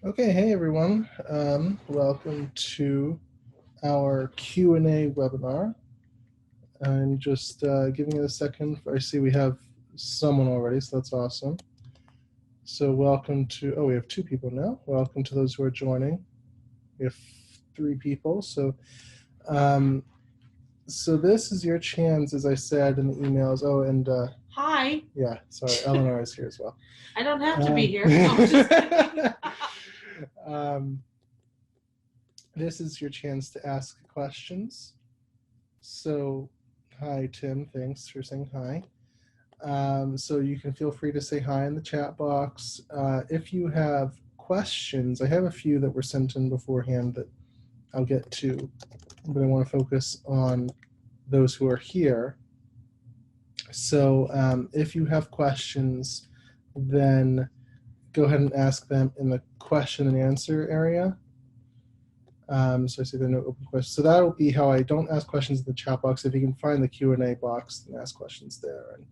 Okay, hey everyone. Welcome to our Q&A webinar. I'm just giving it a second. I see we have someone already, so that's awesome. So welcome to, we have 2 people now. Welcome to those who are joining. We have 3 people. So this is your chance, as I said in the emails. Oh, and hi. Yeah, sorry, Eleanor is here as well. I don't have to be here. No, I'm just kidding. This is your chance to ask questions. So, hi, Tim. Thanks for saying hi. So you can feel free to say hi in the chat box. If you have questions, I have a few that were sent in beforehand that I'll get to, but I want to focus on those who are here. So if you have questions, then go ahead and ask them in the question and answer area. So I see there are no open questions. So that'll be how I don't ask questions in the chat box. If you can find the Q&A box and ask questions there, and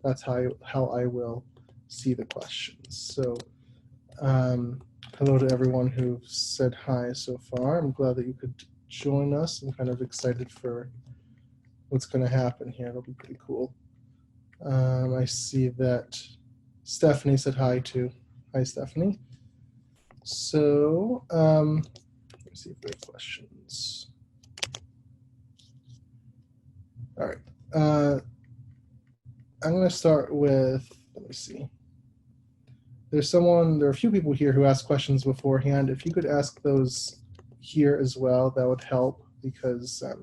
that's how I will see the questions. So hello to everyone who said hi so far. I'm glad that you could join us. I'm kind of excited for what's going to happen here. It'll be pretty cool. I see that Stephanie said hi too. Hi, Stephanie. So let's see if we have questions. All right. I'm going to start with, let me see. There are a few people here who asked questions beforehand. If you could ask those here as well, that would help, because I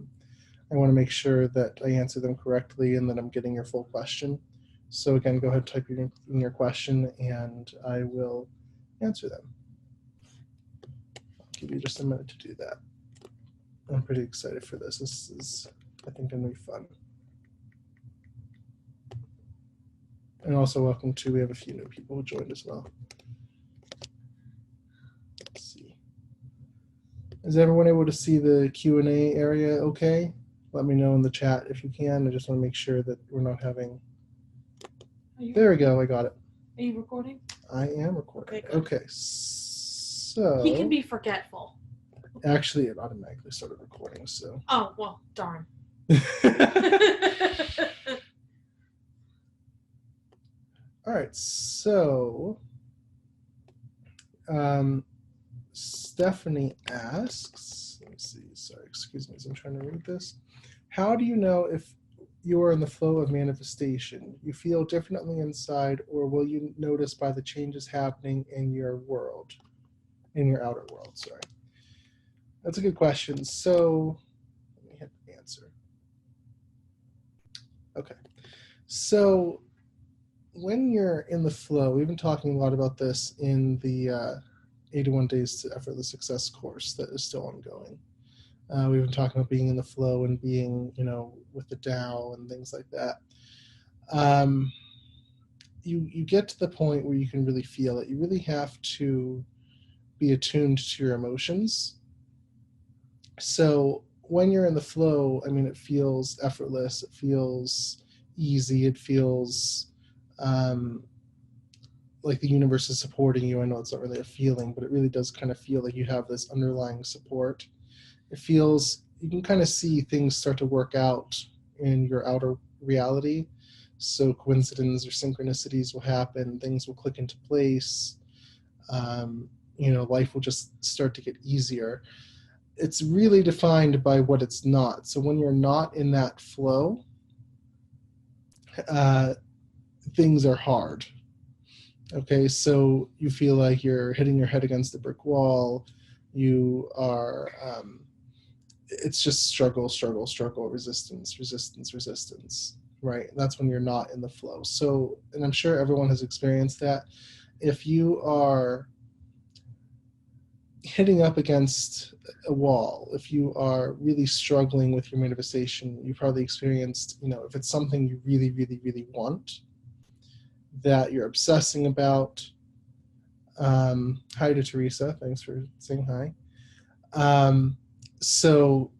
want to make sure that I answer them correctly and that I'm getting your full question. So again, go ahead and type in your question and I will answer them. I'll give you just a minute to do that. I'm pretty excited for this. This is, I think, going to be fun. And also welcome to, we have a few new people who joined as well. Let's see. Is everyone able to see the Q&A area okay? Let me know in the chat if you can. I just want to make sure that we're not having... There we go, I got it. Are you recording? I am recording. Okay, so... He can be forgetful. Actually, it automatically started recording, so... Oh, well, darn. All right, so Stephanie asks, let me see, sorry, excuse me as I'm trying to read this. How do you know if you are in the flow of manifestation? You feel differently inside, or will you notice by the changes happening in your world, in your outer world, sorry. That's a good question. So let me hit answer. Okay, so when you're in the flow, we've been talking a lot about this in the 81 Days to Effortless Success course that is still ongoing. We've been talking about being in the flow and being, with the Tao and things like that. You get to the point where you can really feel it. You really have to be attuned to your emotions. So when you're in the flow, it feels effortless. It feels easy. It feels like the universe is supporting you. I know it's not really a feeling, but it really does kind of feel like you have this underlying support. It feels, you can kind of see things start to work out in your outer reality. So coincidence or synchronicities will happen, things will click into place, life will just start to get easier. It's really defined by what it's not. So when you're not in that flow, things are hard. Okay, so you feel like you're hitting your head against a brick wall. You are, it's just struggle, resistance, right? That's when you're not in the flow. So, and I'm sure everyone has experienced that. If you are hitting up against a wall, if you are really struggling with your manifestation, you probably experienced, if it's something you really, really, really want, that you're obsessing about. Hi to Teresa, thanks for saying hi. So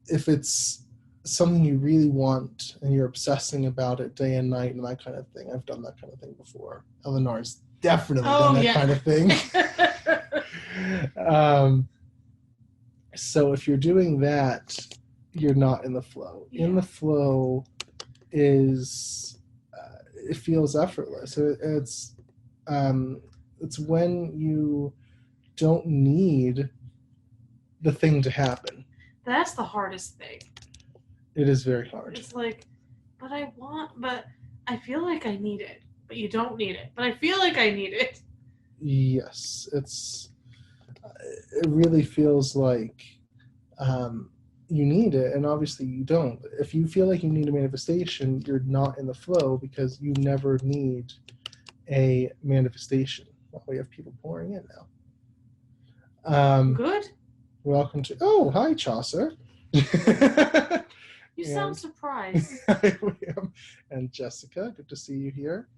if it's something you really want and you're obsessing about it day and night and that kind of thing, I've done that kind of thing before. Eleanor's definitely done that kind of thing. So if you're doing that, you're not in the flow. In the flow is it feels effortless. It's when you don't need the thing to happen. That's the hardest thing. It is very hard. It's like, but I feel like I need it. But you don't need it. But I feel like I need it. Yes, it really feels like you need it, and obviously you don't. If you feel like you need a manifestation, you're not in the flow because you never need a manifestation. Well, we have people pouring in now. Good. Welcome to. Oh, hi, Chaucer. You sound surprised. I am. And Jessica, good to see you here.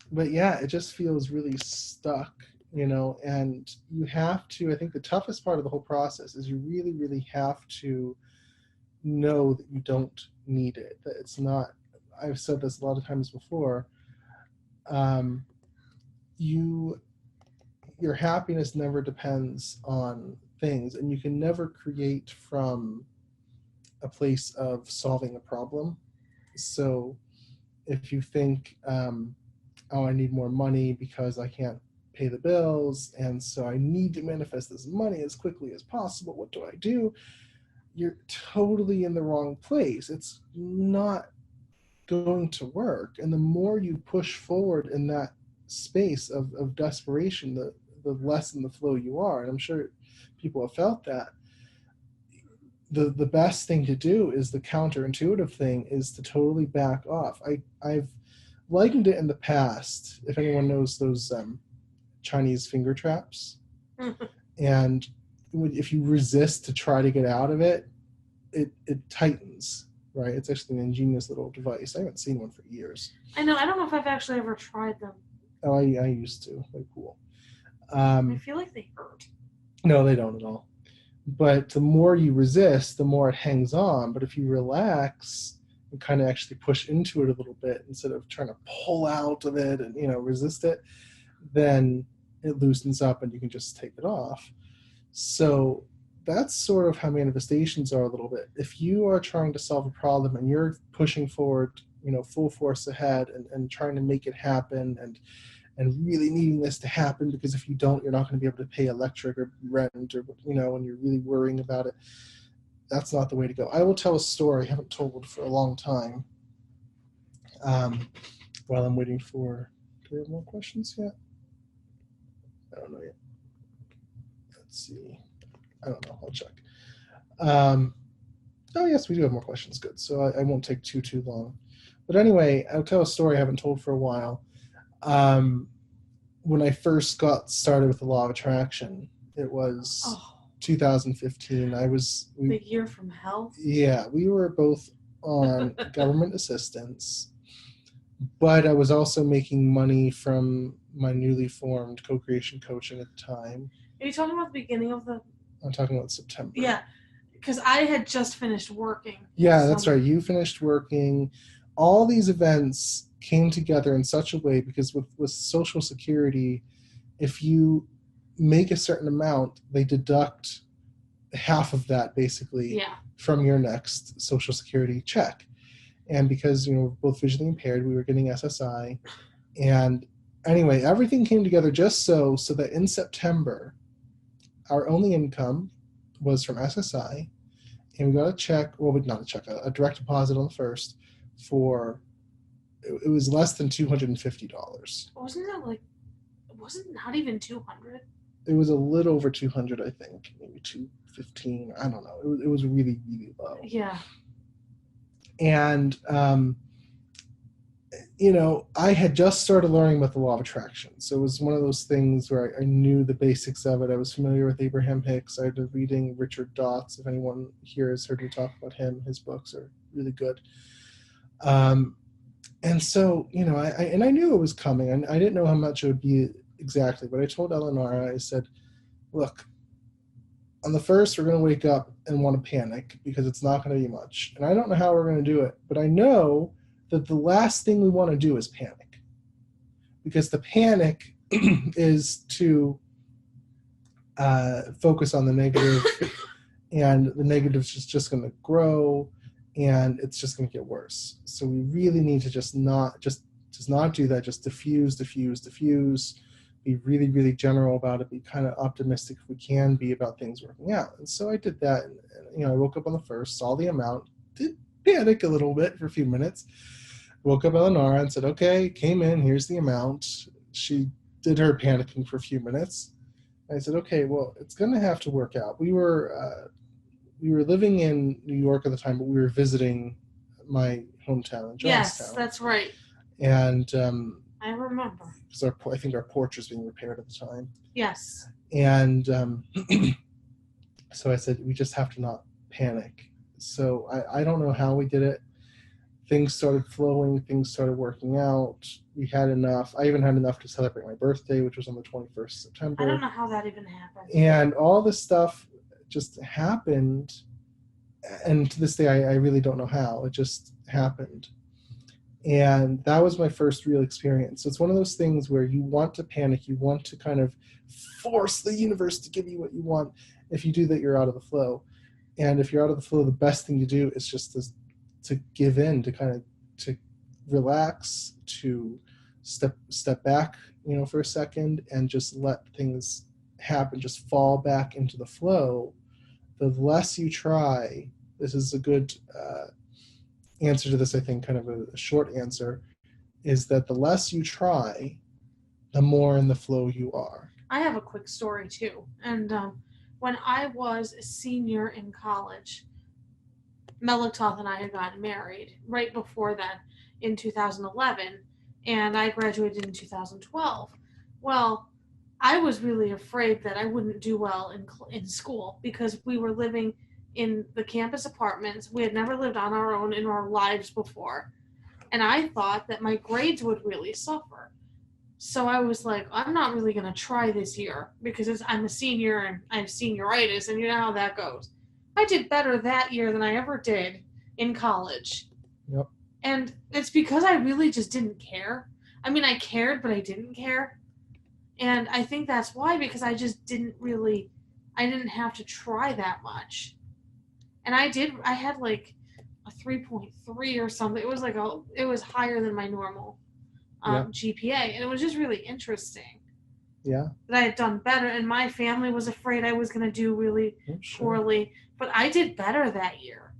But yeah, it just feels really stuck, and you have to, I think the toughest part of the whole process is you really, really have to know that you don't need it, that it's not, I've said this a lot of times before, your happiness never depends on things, and you can never create from a place of solving a problem. So if you think, I need more money because I can't pay the bills, and so I need to manifest this money as quickly as possible. What do I do? You're totally in the wrong place. It's not going to work. And the more you push forward in that space of desperation, the less in the flow you are. And I'm sure people have felt that. The best thing to do is the counterintuitive thing is to totally back off. I've likened it in the past, if anyone knows those Chinese finger traps. And if you resist to try to get out of it, it tightens, right? It's actually an ingenious little device. I haven't seen one for years. I know. I don't know if I've actually ever tried them. Oh, I used to. They're cool. I feel like they hurt. No, they don't at all. But the more you resist, the more it hangs on. But if you relax and kind of actually push into it a little bit instead of trying to pull out of it and resist it, then it loosens up and you can just take it off. So that's sort of how manifestations are a little bit. If you are trying to solve a problem and you're pushing forward, full force ahead and trying to make it happen and really needing this to happen, because if you don't, you're not going to be able to pay electric or rent or, when you're really worrying about it, that's not the way to go. I will tell a story I haven't told for a long time. While I'm waiting for, do we have more questions yet? I don't know yet. Let's see. I don't know. I'll check. Oh, yes, we do have more questions. Good. So I won't take too long. But anyway, I'll tell a story I haven't told for a while. When I first got started with the law of attraction, it was 2015. The year from hell? Yeah, we were both on government assistance, but I was also making money from my newly formed co-creation coaching at the time. Are you talking about the beginning of the... I'm talking about September. Yeah, because I had just finished working. Yeah, that's right. You finished working. All these events came together in such a way because with Social Security, if you make a certain amount, they deduct half of that basically from your next Social Security check. And because we're both visually impaired, we were getting SSI. And anyway, everything came together just so that in September, our only income was from SSI, and we got a check, well, not a check, a direct deposit on the first for, it was less than $250. Wasn't not even 200? It was a little over 200, I think, maybe 215, I don't know. It was really, really low. Yeah. And, I had just started learning about the law of attraction. So it was one of those things where I knew the basics of it. I was familiar with Abraham Hicks. I had been reading Richard Dotz. If anyone here has heard me talk about him, his books are really good. And so, I knew it was coming. And I didn't know how much it would be exactly. But I told Eleonora, I said, look, on the first, we're going to wake up and want to panic because it's not going to be much. And I don't know how we're going to do it. But I know that the last thing we want to do is panic, because the panic is to focus on the negative, and the negative is just going to grow, and it's just going to get worse. So we really need to just not do that. Just diffuse. Be really, really general about it. Be kind of optimistic if we can be about things working out. And so I did that. And, I woke up on the 1st, saw the amount, did panic a little bit for a few minutes. Woke up Eleonora and said, "Okay, came in. Here's the amount." She did her panicking for a few minutes. I said, "Okay, well, it's going to have to work out." We were living in New York at the time, but we were visiting my hometown in Johnstown. Yes, that's right. And I remember. Because I think our porch was being repaired at the time. Yes. And so I said, we just have to not panic. So I don't know how we did it. Things started flowing. Things started working out. We had enough. I even had enough to celebrate my birthday, which was on the 21st of September. I don't know how that even happened. And all this stuff just happened. And to this day, I really don't know how. It just happened. And that was my first real experience. So it's one of those things where you want to panic. You want to kind of force the universe to give you what you want. If you do that, you're out of the flow. And if you're out of the flow, the best thing to do is just to give in, to relax, to step back, for a second, and just let things happen. Just fall back into the flow. The less you try, this is a good answer to this, I think, kind of a short answer, is that the less you try, the more in the flow you are. I have a quick story too. And when I was a senior in college, Melektoth and I had gotten married right before that in 2011, and I graduated in 2012. Well, I was really afraid that I wouldn't do well in school because we were living in the campus apartments. We had never lived on our own in our lives before. And I thought that my grades would really suffer. So I was like, I'm not really going to try this year because I'm a senior and I have senioritis, and you know how that goes. I did better that year than I ever did in college. Yep. And it's because I really just didn't care. I mean, I cared, but I didn't care. And I think that's why, because I just didn't have to try that much. And I had like a 3.3 or something. It was it was higher than my normal GPA. And it was just really interesting. Yeah. That I had done better. And my family was afraid I was going to do really poorly. But I did better that year.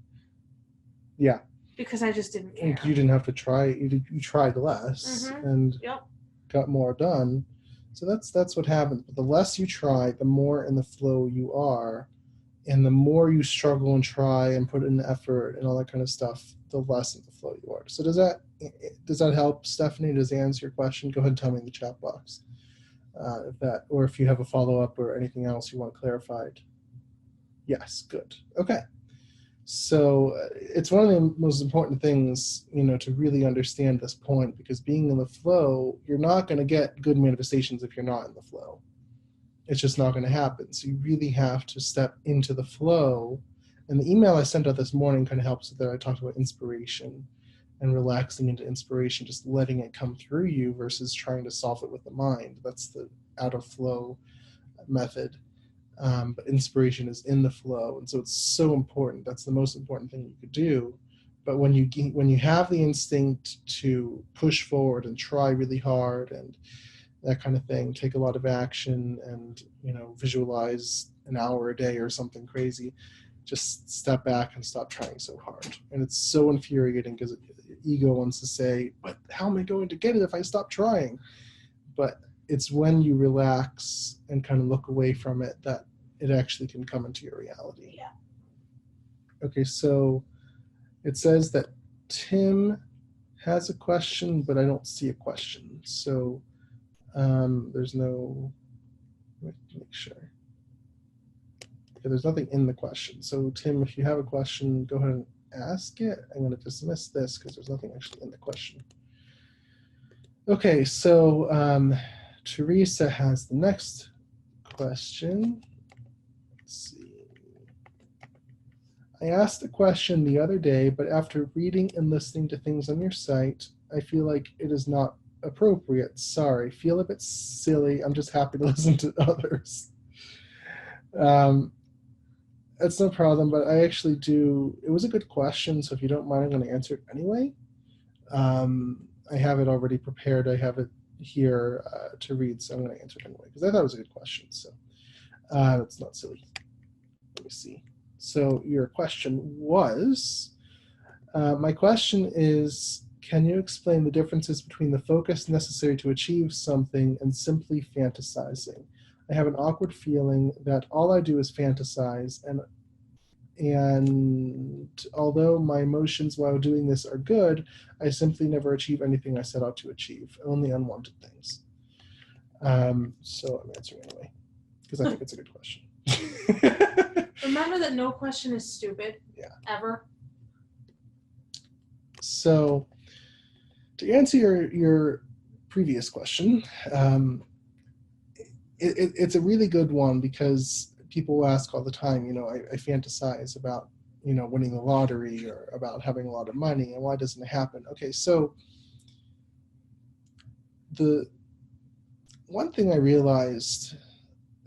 Yeah. Because I just didn't care. And you didn't have to try. You tried less and got more done. So that's what happens. But the less you try, the more in the flow you are. And the more you struggle and try and put in effort and all that kind of stuff, the less in the flow you are. So does that help, Stephanie? Does that answer your question? Go ahead and tell me in the chat box if you have a follow-up or anything else you want clarified. Yes, good. Okay. So it's one of the most important things, to really understand this point, because being in the flow, you're not going to get good manifestations if you're not in the flow. It's just not going to happen. So you really have to step into the flow. And the email I sent out this morning kind of helps with that. I talked about inspiration and relaxing into inspiration, just letting it come through you versus trying to solve it with the mind. That's the out of flow method. But inspiration is in the flow. And so it's so important. That's the most important thing you could do. But when you have the instinct to push forward and try really hard and that kind of thing, take a lot of action and, visualize an hour a day or something crazy, just step back and stop trying so hard. And it's so infuriating because ego wants to say, but how am I going to get it if I stop trying? But it's when you relax and kind of look away from it that it actually can come into your reality. Yeah. Okay, so it says that Tim has a question, but I don't see a question. So there's no, let me make sure. Okay, there's nothing in the question. So Tim, if you have a question, go ahead and ask it. I'm going to dismiss this because there's nothing actually in the question. Okay, so Teresa has the next question. Let's see. I asked a question the other day, but after reading and listening to things on your site, I feel like it is not appropriate. Sorry, feel a bit silly. I'm just happy to listen to others. That's no problem, but I actually do. It was a good question, so if you don't mind, I'm going to answer it anyway. I have it already prepared. I have it here to read, so I'm going to answer it anyway because I thought it was a good question. So it's not silly. Let me see. So your question was, my question is, can you explain the differences between the focus necessary to achieve something and simply fantasizing? I have an awkward feeling that all I do is fantasize, and although my emotions while doing this are good, I simply never achieve anything I set out to achieve, only unwanted things. So I'm answering anyway, because I think it's a good question. Remember that no question is stupid. Yeah. Ever. So to answer your previous question, it's a really good one because people ask all the time, I fantasize about, winning the lottery or about having a lot of money, and why doesn't it happen? Okay, so the one thing I realized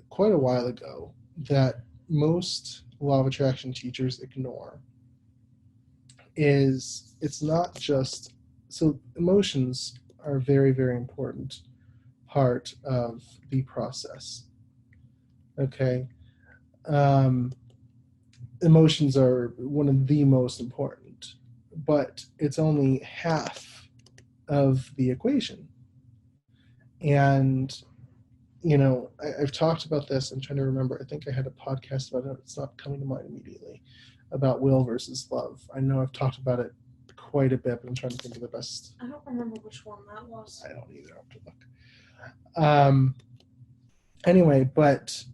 quite a while ago that most law of attraction teachers ignore is it's not just, so emotions are a very, very important part of the process. Okay. Emotions are one of the most important, but it's only half of the equation. And, I've talked about this. I'm trying to remember. I think I had a podcast about it. It's not coming to mind immediately, about will versus love. I know I've talked about it quite a bit, but I'm trying to think of the best. I don't remember which one that was. I don't either. I have to look. Anyway, but,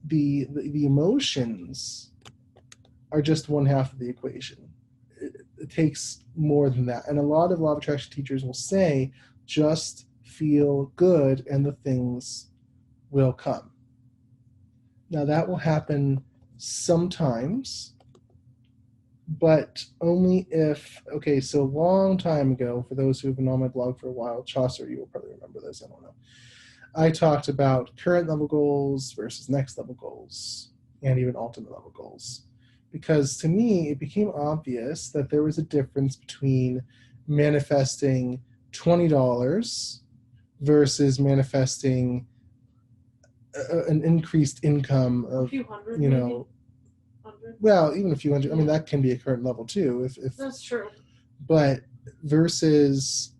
the emotions are just one half of the equation. It takes more than that. And a lot of law of attraction teachers will say, just feel good and the things will come. Now that will happen sometimes, but only if, okay, so a long time ago, for those who have been on my blog for a while, Chaucer, you will probably remember this, I don't know. I talked about current level goals versus next level goals and even ultimate level goals. Because to me, it became obvious that there was a difference between manifesting $20 versus manifesting an increased income of, a few hundred, maybe. Well, even a few hundred. I mean, that can be a current level too. If that's true. But versus,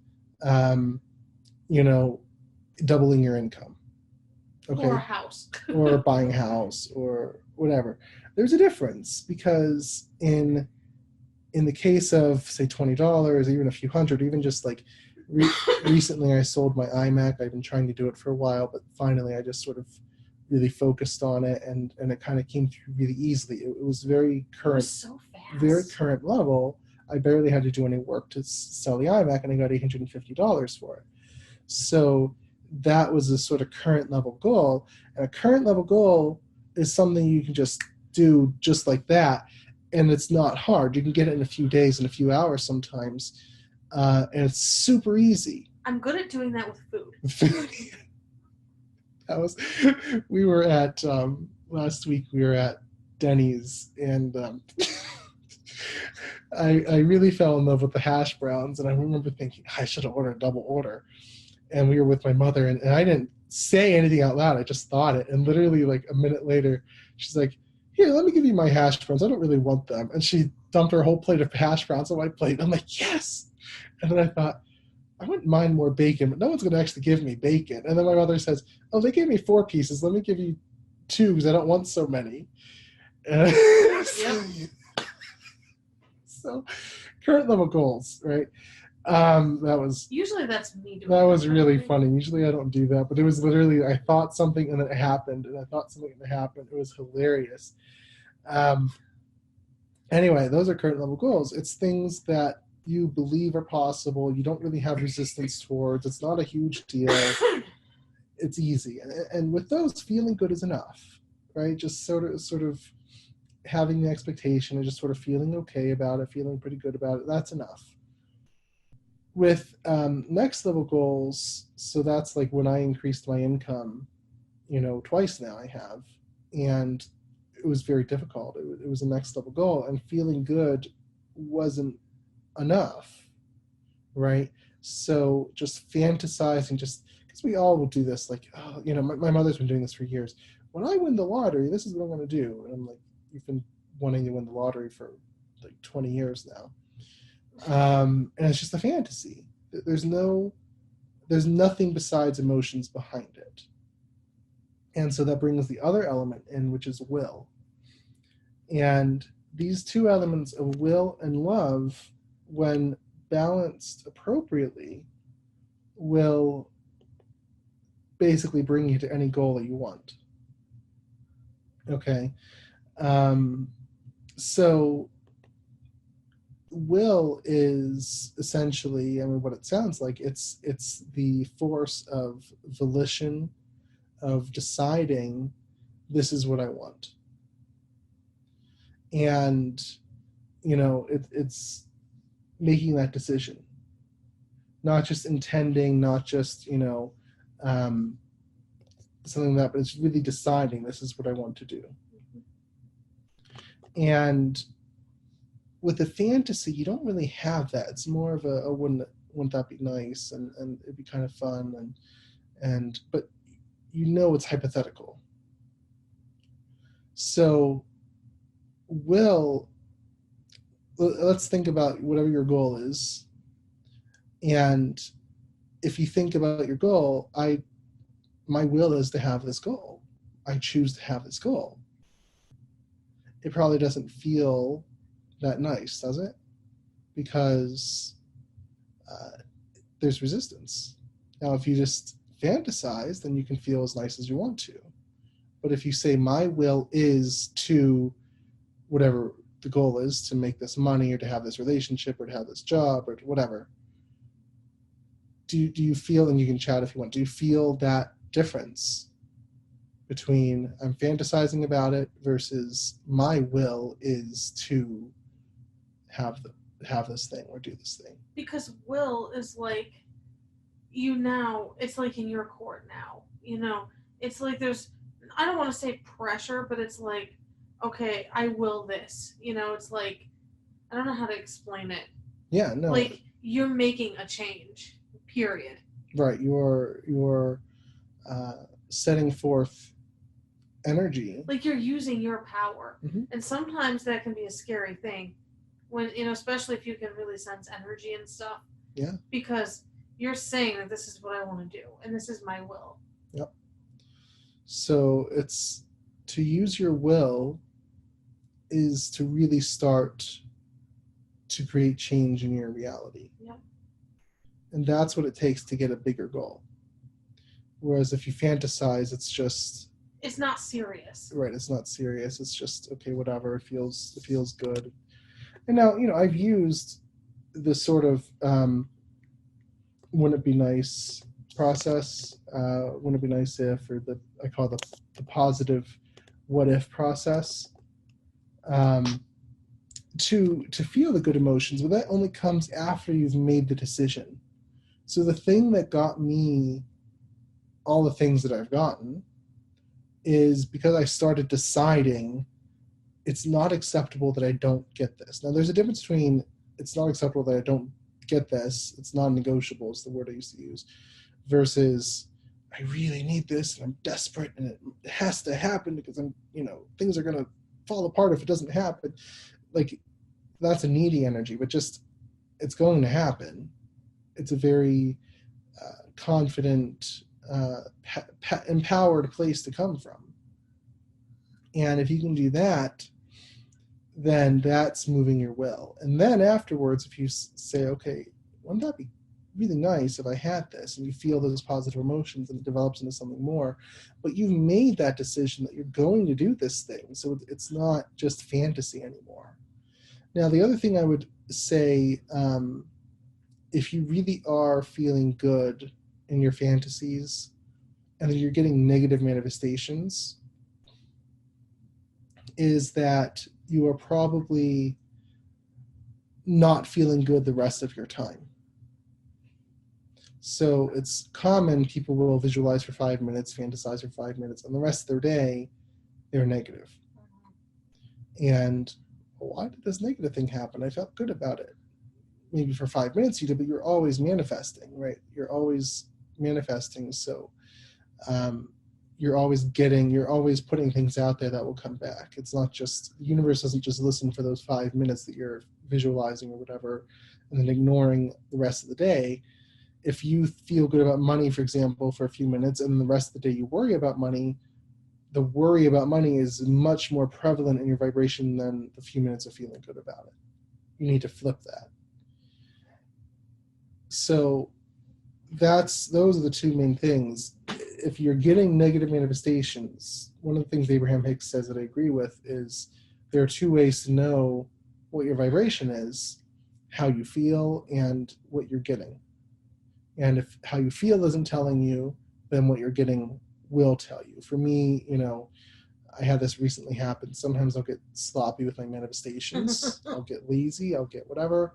doubling your income. Okay. Or a house. Or buying a house or whatever. There's a difference because in the case of, say, $20, even a few hundred, even just like recently I sold my iMac. I've been trying to do it for a while, but finally I just sort of really focused on it, and it kind of came through really easily. It was very current. It was so fast. Very current level. I barely had to do any work to sell the iMac, and I got $850 for it. So that was a sort of current level goal. And a current level goal is something you can just do just like that. And it's not hard. You can get it in a few days, in a few hours sometimes. And it's super easy. I'm good at doing that with food. We were at, last week we were at Denny's, and I really fell in love with the hash browns. And I remember thinking, I should have ordered a double order. And we were with my mother, and I didn't say anything out loud. I just thought it. And literally like a minute later, she's like, here, let me give you my hash browns. I don't really want them. And she dumped her whole plate of hash browns on my plate. I'm like, yes. And then I thought, I wouldn't mind more bacon, but no one's going to actually give me bacon. And then my mother says, oh, they gave me 4 pieces. Let me give you 2 because I don't want so many. So current level goals, right? That was usually that's me doing that was really funny. Usually I don't do that, but it was literally I thought something and then it happened, and I thought something and it happened. It was hilarious. Anyway, those are current level goals. It's things that you believe are possible. You don't really have resistance towards. It's not a huge deal. It's easy, and with those, feeling good is enough, right? Just sort of having the expectation and just sort of feeling okay about it, feeling pretty good about it. That's enough. With next level goals, so that's like when I increased my income, twice now I have, and it was very difficult. It was a next level goal, and feeling good wasn't enough, right? So just fantasizing, just because we all will do this, like, oh, my mother's been doing this for years. When I win the lottery, this is what I'm going to do. And I'm like, you've been wanting to win the lottery for like 20 years now. And it's just a fantasy. There's nothing besides emotions behind it. And so that brings the other element in, which is will. And these two elements of will and love, when balanced appropriately, will basically bring you to any goal that you want. Okay. So will is essentially, what it sounds like, it's the force of volition, of deciding this is what I want. And it's making that decision, not just intending, not just something like that, but it's really deciding this is what I want to do. And with a fantasy, you don't really have that. It's more of a wouldn't that be nice, and it'd be kind of fun, and but it's hypothetical. So let's think about whatever your goal is, and if you think about your goal, my will is to have this goal. I choose to have this goal. It probably doesn't feel that nice, does it? Because there's resistance. Now, if you just fantasize, then you can feel as nice as you want to. But if you say, my will is to, whatever the goal is, to make this money or to have this relationship or to have this job or whatever, do you feel, and you can chat if you want, do you feel that difference between I'm fantasizing about it versus my will is to have this thing or do this thing? Because will is like, it's like in your court now, it's like there's, I don't want to say pressure, but it's like, okay, I will this, it's like, I don't know how to explain it. Yeah, no. Like, you're making a change, period. Right, you're setting forth energy. Like, you're using your power. Mm-hmm. And sometimes that can be a scary thing when, especially if you can really sense energy and stuff. Yeah. Because you're saying that this is what I want to do and this is my will. Yep. So it's to use your will is to really start to create change in your reality. Yep. And that's what it takes to get a bigger goal. Whereas if you fantasize, it's not serious. Right, it's not serious. It's just, okay, whatever, it feels good. And now, I've used this sort of wouldn't it be nice process, wouldn't it be nice if, or I call the positive what if process, to feel the good emotions, but that only comes after you've made the decision. So the thing that got me all the things that I've gotten is because I started deciding it's not acceptable that I don't get this. Now, there's a difference between it's not acceptable that I don't get this, it's non-negotiable is the word I used to use, versus I really need this and I'm desperate and it has to happen because I'm, things are going to fall apart if it doesn't happen. Like, that's a needy energy, but just it's going to happen. It's a very confident, empowered place to come from. And if you can do that, then that's moving your will. And then afterwards, if you say, okay, wouldn't that be really nice if I had this, and you feel those positive emotions and it develops into something more, but you've made that decision that you're going to do this thing, so it's not just fantasy anymore. Now, the other thing I would say, if you really are feeling good in your fantasies and then you're getting negative manifestations, is that you are probably not feeling good the rest of your time. So it's common people will visualize for 5 minutes, fantasize for 5 minutes, and the rest of their day, they're negative. And why did this negative thing happen? I felt good about it. Maybe for 5 minutes you did, but you're always manifesting, right? You're always manifesting. So you're always putting things out there that will come back. It's not just, the universe doesn't just listen for those 5 minutes that you're visualizing or whatever, and then ignoring the rest of the day. If you feel good about money, for example, for a few minutes, and the rest of the day you worry about money, the worry about money is much more prevalent in your vibration than the few minutes of feeling good about it. You need to flip that. So those are the two main things. If you're getting negative manifestations, one of the things Abraham Hicks says that I agree with is there are two ways to know what your vibration is: how you feel and what you're getting. And if how you feel isn't telling you, then what you're getting will tell you. For me, I had this recently happen. Sometimes I'll get sloppy with my manifestations. I'll get lazy. I'll get whatever.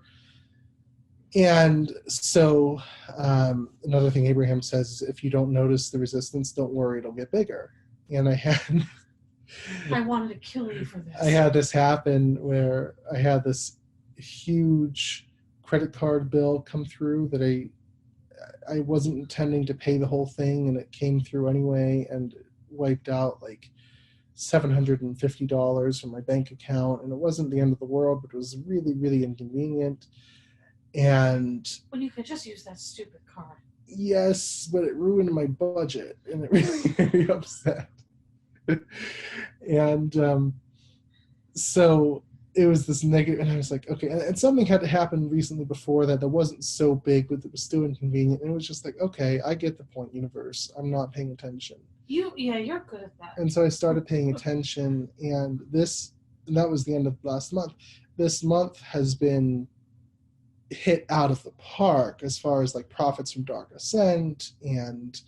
And so another thing Abraham says is, if you don't notice the resistance, don't worry, it'll get bigger. And I wanted to kill you for this. I had this happen where I had this huge credit card bill come through that I wasn't intending to pay the whole thing, and it came through anyway and wiped out like $750 from my bank account. And it wasn't the end of the world, but it was really, really inconvenient. And when you could just use that stupid card. Yes, but it ruined my budget, and it really made me upset. And so it was this negative, and I was like, okay. And something had to happen recently before that wasn't so big, but it was still inconvenient. And it was just like, okay, I get the point, universe. I'm not paying attention. You're good at that. And so I started paying attention, and that was the end of last month. This month has been hit out of the park as far as like profits from Dark Ascent, and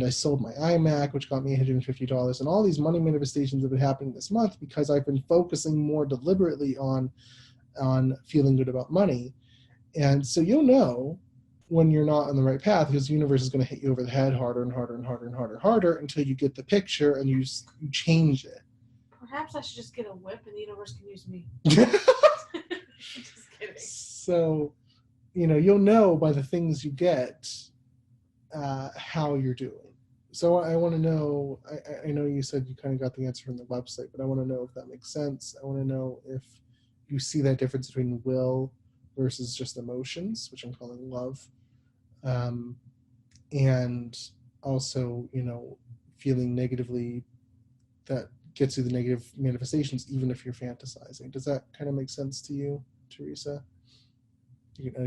I sold my iMac, which got me $150, and all these money manifestations have been happening this month because I've been focusing more deliberately on feeling good about money. And so you'll know when you're not on the right path, because the universe is going to hit you over the head harder and harder and harder and harder and harder until you get the picture and you change it. Perhaps I should just get a whip and the universe can use me. Just kidding. So, you'll know by the things you get how you're doing. So I want to know, I know you said you kind of got the answer from the website, but I want to know if that makes sense. I want to know if you see that difference between will versus just emotions, which I'm calling love. And also, feeling negatively, that gets you the negative manifestations, even if you're fantasizing. Does that kind of make sense to you, Teresa? You can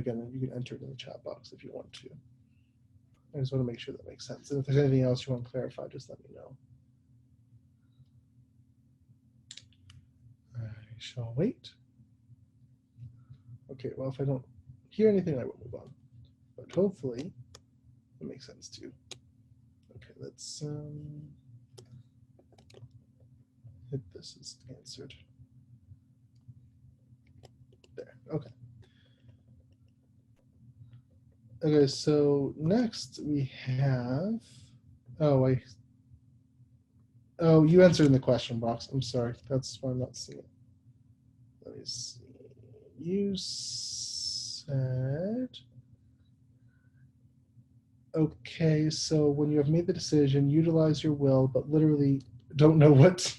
enter it in the chat box if you want to. I just want to make sure that makes sense. And if there's anything else you want to clarify, just let me know. I shall wait. Okay, well, if I don't hear anything, I will move on. But hopefully it makes sense to you. Okay, let's hit this is answered. There, okay. Okay, so next we have, you answered in the question box. I'm sorry, that's why I'm not seeing it. Let me see. You said, okay, so when you have made the decision, utilize your will, but literally don't know what,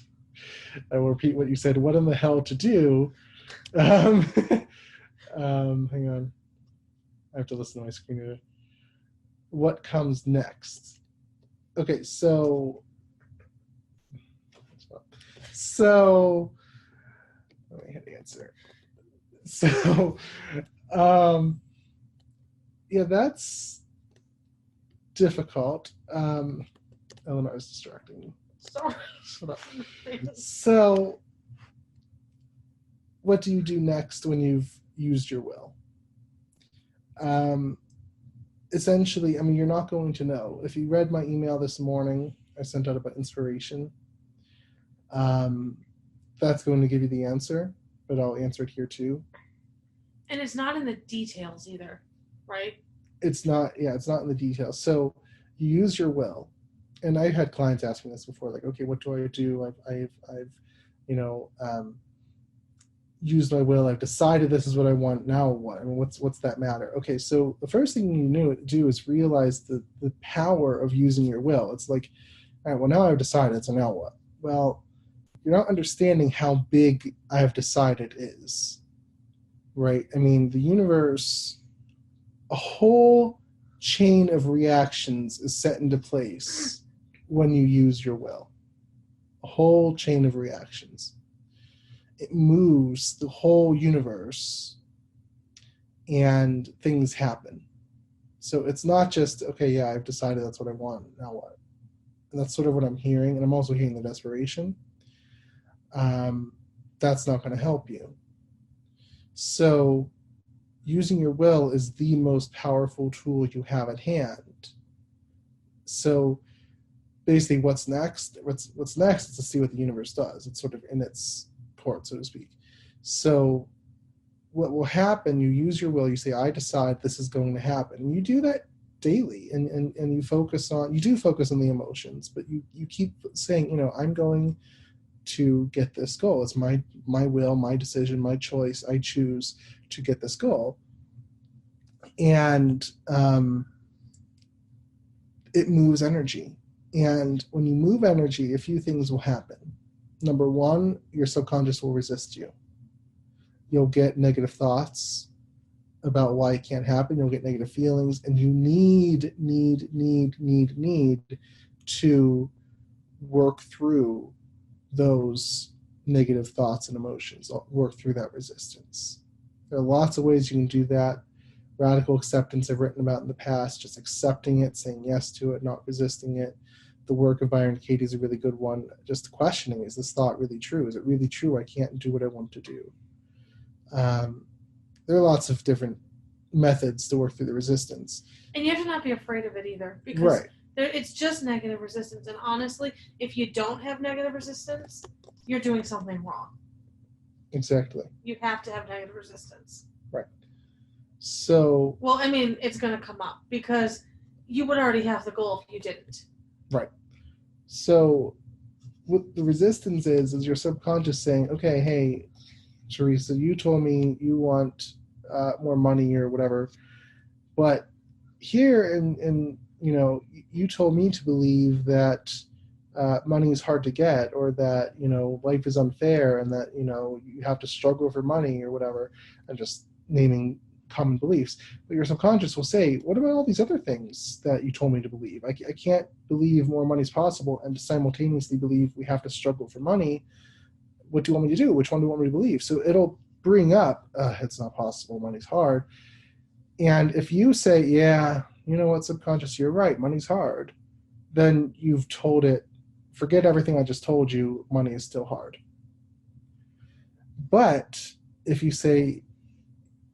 I will repeat what you said, what in the hell to do. Hang on. I have to listen to my screen here. What comes next? Okay, so let me hit answer. So, yeah, that's difficult. Eleanor is distracting me. Sorry. Shut up. So, what do you do next when you've used your will? Essentially, you're not going to know. If you read my email this morning, I sent out about inspiration. That's going to give you the answer, but I'll answer it here too. And it's not in the details either, right? it's not, yeah, it's not in the details. So you use your will. And I've had clients ask me this before, like, okay, what do I do? I've you know, used my will. I've decided this is what I want. Now what? I mean, what's that matter? Okay, so the first thing you do is realize the power of using your will. It's like, all right, well, now I've decided, so now what? Well, you're not understanding how big I have decided is, right? I mean, the universe, a whole chain of reactions is set into place when you use your will. A whole chain of reactions. It moves the whole universe and things happen. So it's not just, okay, yeah, I've decided that's what I want. Now what? And that's sort of what I'm hearing. And I'm also hearing the desperation. That's not going to help you. So using your will is the most powerful tool you have at hand. So basically what's next is to see what the universe does. It's sort of in its port, so to speak. So what will happen, you use your will, you say, I decide this is going to happen. And you do that daily, and you focus on the emotions, but you keep saying, I'm going to get this goal. It's my will, my decision, my choice. I choose to get this goal. And it moves energy. And when you move energy, a few things will happen. Number one, your subconscious will resist you. You'll get negative thoughts about why it can't happen. You'll get negative feelings, and you need to work through those negative thoughts and emotions, work through that resistance. There are lots of ways you can do that. Radical acceptance I've written about in the past, just accepting it, saying yes to it, not resisting it. The work of Byron Katie is a really good one. Just questioning, is this thought really true? Is it really true I can't do what I want to do? There are lots of different methods to work through the resistance. And you have to not be afraid of it either, because right. It's just negative resistance. And honestly, if you don't have negative resistance, you're doing something wrong. Exactly. You have to have negative resistance. Right. So... Well, I mean, it's going to come up, because you would already have the goal if you didn't. Right. So what the resistance is your subconscious saying, okay, hey, Teresa, you told me you want more money or whatever, but here in you told me to believe that money is hard to get, or that life is unfair, and that you have to struggle for money or whatever. I'm just naming common beliefs. But your subconscious will say, what about all these other things that you told me to believe? I can't believe more money is possible and simultaneously believe we have to struggle for money. What do you want me to do? Which one do you want me to believe? So it'll bring up, it's not possible, money's hard. And if you say, yeah, you know what, subconscious, you're right, money's hard, then you've told it, forget everything I just told you, money is still hard. But if you say,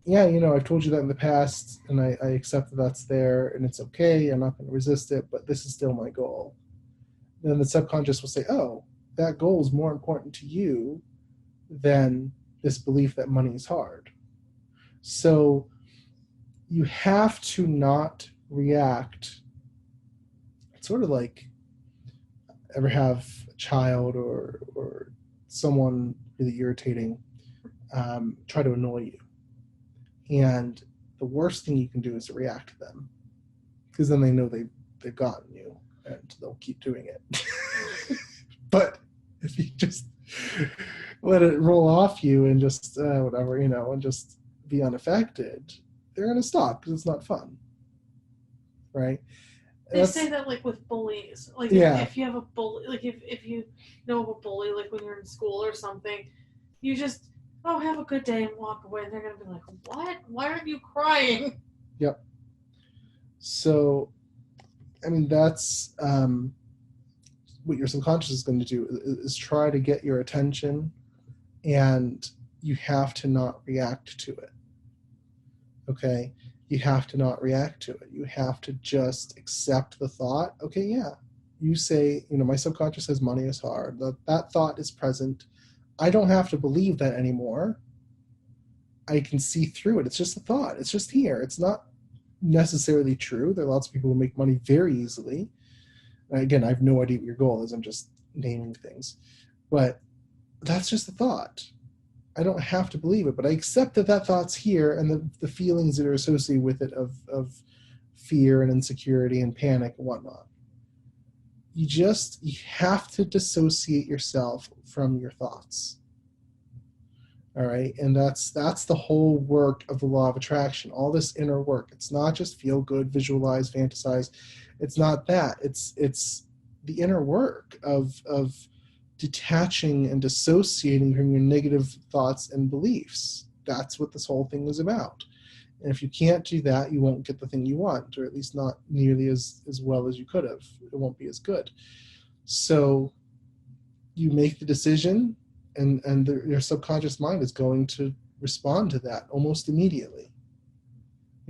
yeah, I've told you that in the past, and I accept that that's there, and it's okay, I'm not going to resist it, but this is still my goal, then the subconscious will say, oh, that goal is more important to you than this belief that money is hard. So you have to not react. It's sort of like, ever have a child or someone really irritating try to annoy you. And the worst thing you can do is to react to them, because then they know they've gotten you, and they'll keep doing it. But if you just let it roll off you and just whatever, and just be unaffected, they're going to stop, because it's not fun, right? They say that, like, with bullies, like, if you have a bully, like, if you know of a bully, like when you're in school or something, you just, have a good day and walk away. They're going to be like, what? Why aren't you crying? Yep. So, I mean, that's what your subconscious is going to do, is try to get your attention, and you have to not react to it. Okay? You have to not react to it. You have to just accept the thought. Okay, yeah. You say, my subconscious says money is hard. That thought is present. I don't have to believe that anymore. I can see through it. It's just a thought. It's just here. It's not necessarily true. There are lots of people who make money very easily. And again, I have no idea what your goal is. I'm just naming things. But that's just a thought. I don't have to believe it, but I accept that thought's here, and the feelings that are associated with it of fear and insecurity and panic and whatnot. You have to dissociate yourself from your thoughts. All right, and that's the whole work of the law of attraction. All this inner work. It's not just feel good, visualize, fantasize. It's not that. It's the inner work of detaching and dissociating from your negative thoughts and beliefs. That's what this whole thing is about. And if you can't do that, you won't get the thing you want, or at least not nearly as well as you could have. It won't be as good. So you make the decision, and your subconscious mind is going to respond to that almost immediately.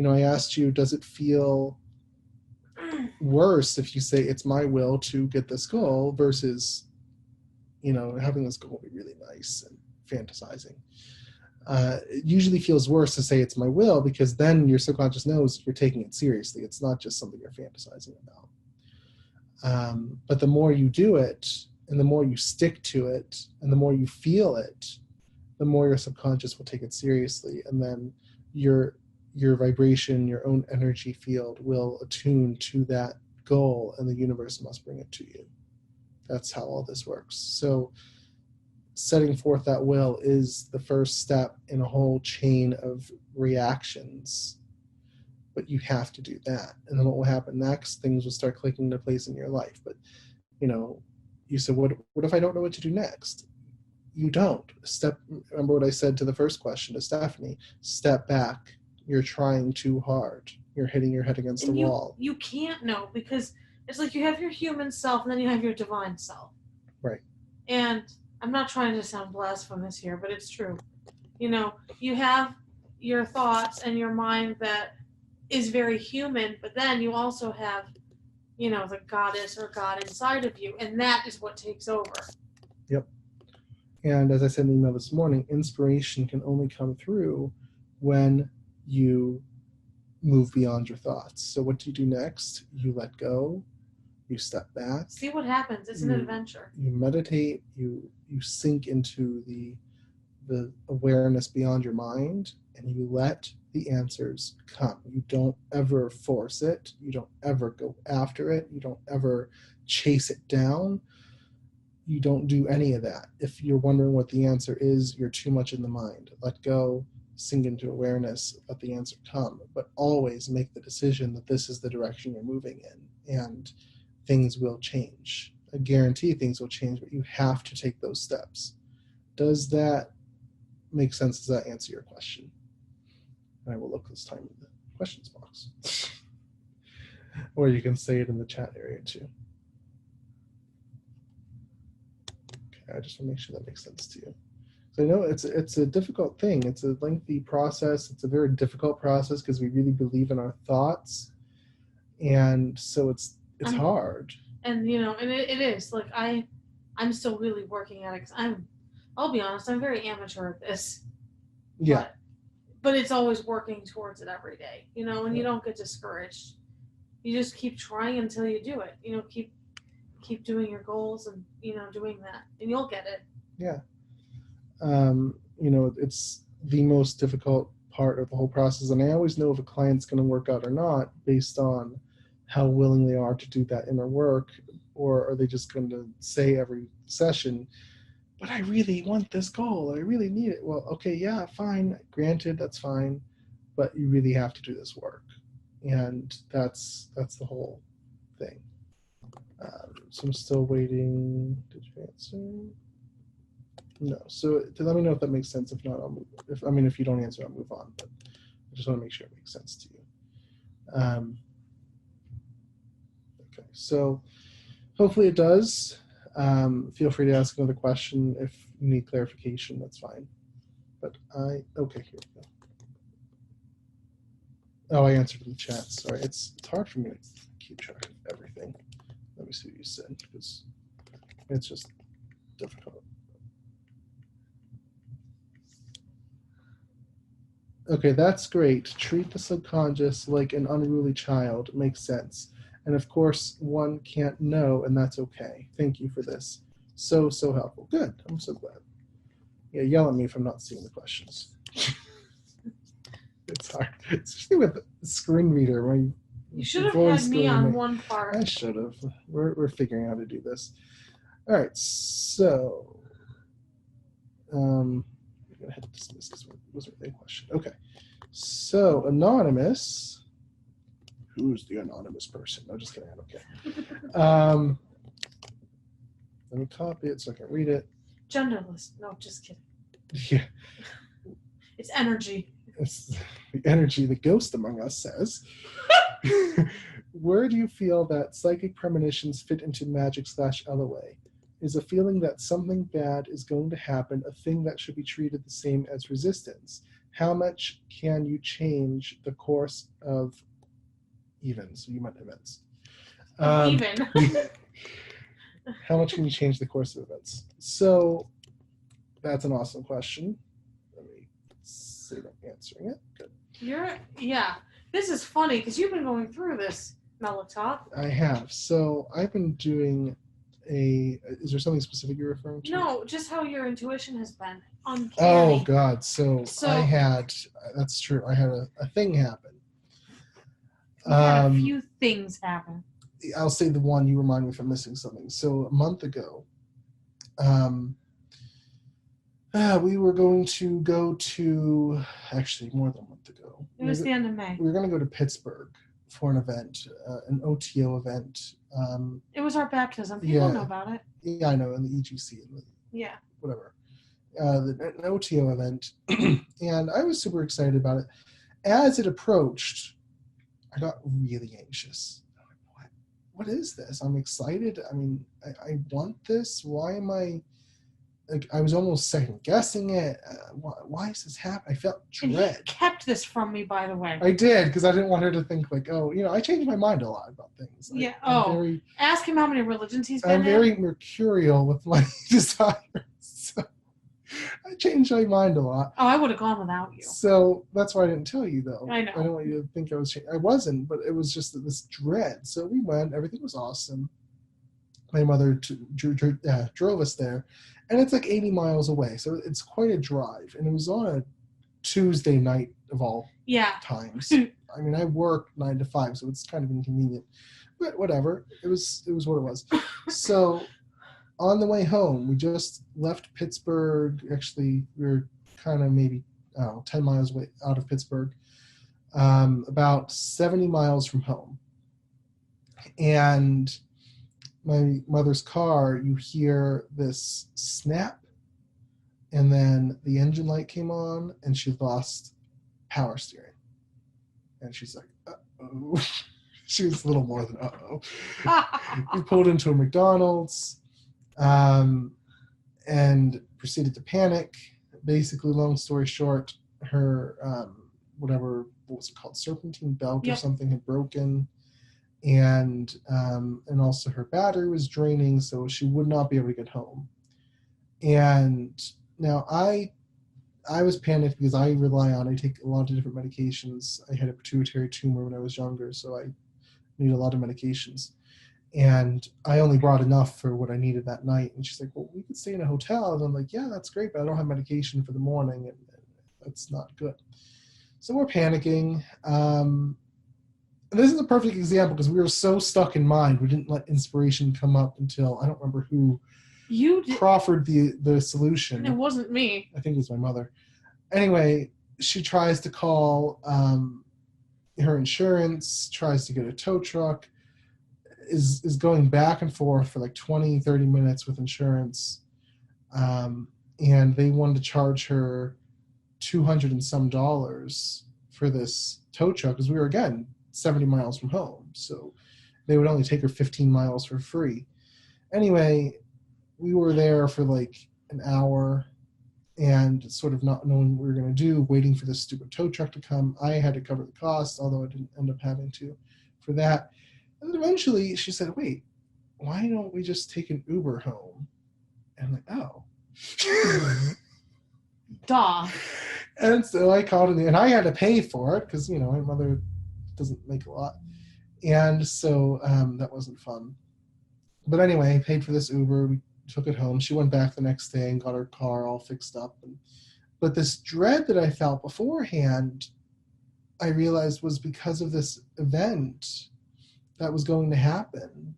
I asked you, does it feel worse if you say it's my will to get this goal versus having this goal be really nice and fantasizing? It usually feels worse to say it's my will, because then your subconscious knows you're taking it seriously. It's not just something you're fantasizing about. But the more you do it, and the more you stick to it, and the more you feel it, the more your subconscious will take it seriously, and then your vibration, your own energy field will attune to that goal, and the universe must bring it to you. That's how all this works. So setting forth that will is the first step in a whole chain of reactions. But you have to do that. And then what will happen next? Things will start clicking into place in your life. But, you said, what if I don't know what to do next? You don't. Remember what I said to the first question to Stephanie, step back. You're trying too hard. You're hitting your head against the wall. You can't know, because it's like you have your human self and then you have your divine self. Right. And I'm not trying to sound blasphemous here, but it's true. You have your thoughts and your mind that is very human, but then you also have, the goddess or God inside of you, and that is what takes over. Yep. And as I said in the email this morning, inspiration can only come through when you move beyond your thoughts. So what do you do next? You let go. You step back. See what happens. It's an adventure. You meditate. You sink into the awareness beyond your mind, and you let the answers come. You don't ever force it. You don't ever go after it. You don't ever chase it down. You don't do any of that. If you're wondering what the answer is, you're too much in the mind. Let go, sink into awareness, let the answer come. But always make the decision that this is the direction you're moving in, and things will change. I guarantee things will change, but you have to take those steps. Does that make sense? Does that answer your question? I will look this time in the questions box. Or you can say it in the chat area too. Okay, I just want to make sure that makes sense to you. So I know it's a difficult thing. It's a lengthy process. It's a very difficult process because we really believe in our thoughts. And so it's hard. And and it is. Like I'm still really working at it, because I'll be honest, I'm very amateur at this. Yeah. But it's always working towards it every day, and you don't get discouraged. You just keep trying until you do it. Keep doing your goals and, doing that, and you'll get it. Yeah. It's the most difficult part of the whole process. And I always know if a client's going to work out or not based on how willing they are to do that inner work, or are they just going to say every session, but I really want this goal, I really need it. Well, okay, yeah, fine, granted, that's fine, but you really have to do this work, and that's the whole thing. So I'm still waiting. Did you answer? No. So let me know if that makes sense. If not, I'll move. If you don't answer, I'll move on. But I just want to make sure it makes sense to you. Okay. So hopefully it does. Feel free to ask another question if you need clarification. That's fine. But okay, here we go. Oh, I answered in the chat. Sorry, it's hard for me to keep track of everything. Let me see what you said, because it's just difficult. Okay, that's great. Treat the subconscious like an unruly child. Makes sense. And of course, one can't know, and that's okay. Thank you for this. So, so helpful. Good. I'm so glad. Yeah, yell at me if I'm not seeing the questions. It's hard, especially with the screen reader. You should have had me on one part. I should have. We're figuring out how to do this. All right, so I'm gonna hit dismiss because it wasn't really a question. Okay, so anonymous. Who's the anonymous person? No, just kidding. I don't care. Let me copy it so I can read it. Genderless. No, just kidding. Yeah. It's energy. It's the energy, the ghost among us says. Where do you feel that psychic premonitions fit into magic/LOA? Is a feeling that something bad is going to happen a thing that should be treated the same as resistance? How much can you change the course of events? You meant events. Even. How much can you change the course of events? So that's an awesome question. Let me see if I'm answering it. Good. Yeah. This is funny because you've been going through this, Melektoth. I have. So I've been doing is there something specific you're referring to? No, just how your intuition has been. Uncanny. Oh God. So I had, that's true. I had a thing happen. You had a few things happen. I'll say the one, you remind me if I'm missing something. So a month ago, we were going to go to, actually more than a month ago. It was the end of May. We were going to go to Pittsburgh for an event, an OTO event. It was our baptism. People know about it. Yeah, I know, in the EGC. Yeah. Whatever. An OTO event. And I was super excited about it. As it approached, I got really anxious. What is this? I'm excited. I mean, I want this. Why am I, like, I was almost second guessing it. Why is this happening? I felt dread. And he kept this from me, by the way. I did, because I didn't want her to think like, oh, I change my mind a lot about things. Yeah. Ask him how many religions he's been in. I'm very mercurial with my desires. So I change my mind a lot. Oh, I would have gone without you. So that's why I didn't tell you, though. I know. I don't want you to think I was. I wasn't, but it was just this dread. So we went. Everything was awesome. My mother drove us there, and it's like 80 miles away, so it's quite a drive. And it was on a Tuesday night of all times. I mean, I work 9 to 5, so it's kind of inconvenient. But whatever. It was what it was. So on the way home, we just left Pittsburgh. Actually, we were kind of maybe 10 miles away out of Pittsburgh, about 70 miles from home. And my mother's car, you hear this snap, and then the engine light came on, and she lost power steering. And she's like, uh-oh. She was a little more than uh-oh. We pulled into a McDonald's, and proceeded to panic. Basically, long story short, her what was it called, serpentine belt or something had broken, and also her battery was draining, so she would not be able to get home. And now I was panicked because I take a lot of different medications. I had a pituitary tumor when I was younger, so I need a lot of medications. And I only brought enough for what I needed that night. And she's like, well, we could stay in a hotel. And I'm like, yeah, that's great, but I don't have medication for the morning, and that's not good. So we're panicking. And this is a perfect example because we were so stuck in mind. We didn't let inspiration come up until, I don't remember who proffered the solution. It wasn't me. I think it was my mother. Anyway, she tries to call her insurance, tries to get a tow truck, is going back and forth for like 20, 30 minutes with insurance. And they wanted to charge her $200 and some for this tow truck because we were, again, 70 miles from home. So they would only take her 15 miles for free. Anyway, we were there for like an hour and sort of not knowing what we were going to do, waiting for this stupid tow truck to come. I had to cover the cost, although I didn't end up having to for that. And then eventually she said, wait, why don't we just take an Uber home? And I'm like, oh. Duh. And so I called in, and I had to pay for it because, my mother doesn't make a lot. And so that wasn't fun. But anyway, I paid for this Uber. We took it home. She went back the next day and got her car all fixed up. But this dread that I felt beforehand, I realized was because of this event that was going to happen.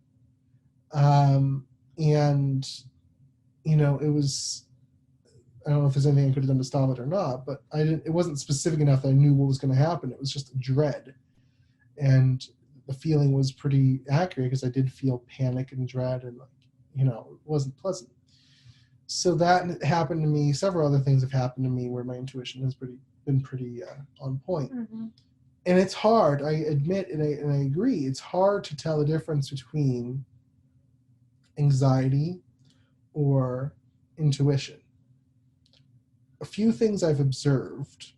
And, it was, I don't know if there's anything I could have done to stop it or not, but it wasn't specific enough that I knew what was going to happen. It was just a dread. And the feeling was pretty accurate because I did feel panic and dread, and it wasn't pleasant. So that happened to me. Several other things have happened to me where my intuition has been pretty on point. Mm-hmm. And it's hard, I admit, and I agree, it's hard to tell the difference between anxiety or intuition. A few things I've observed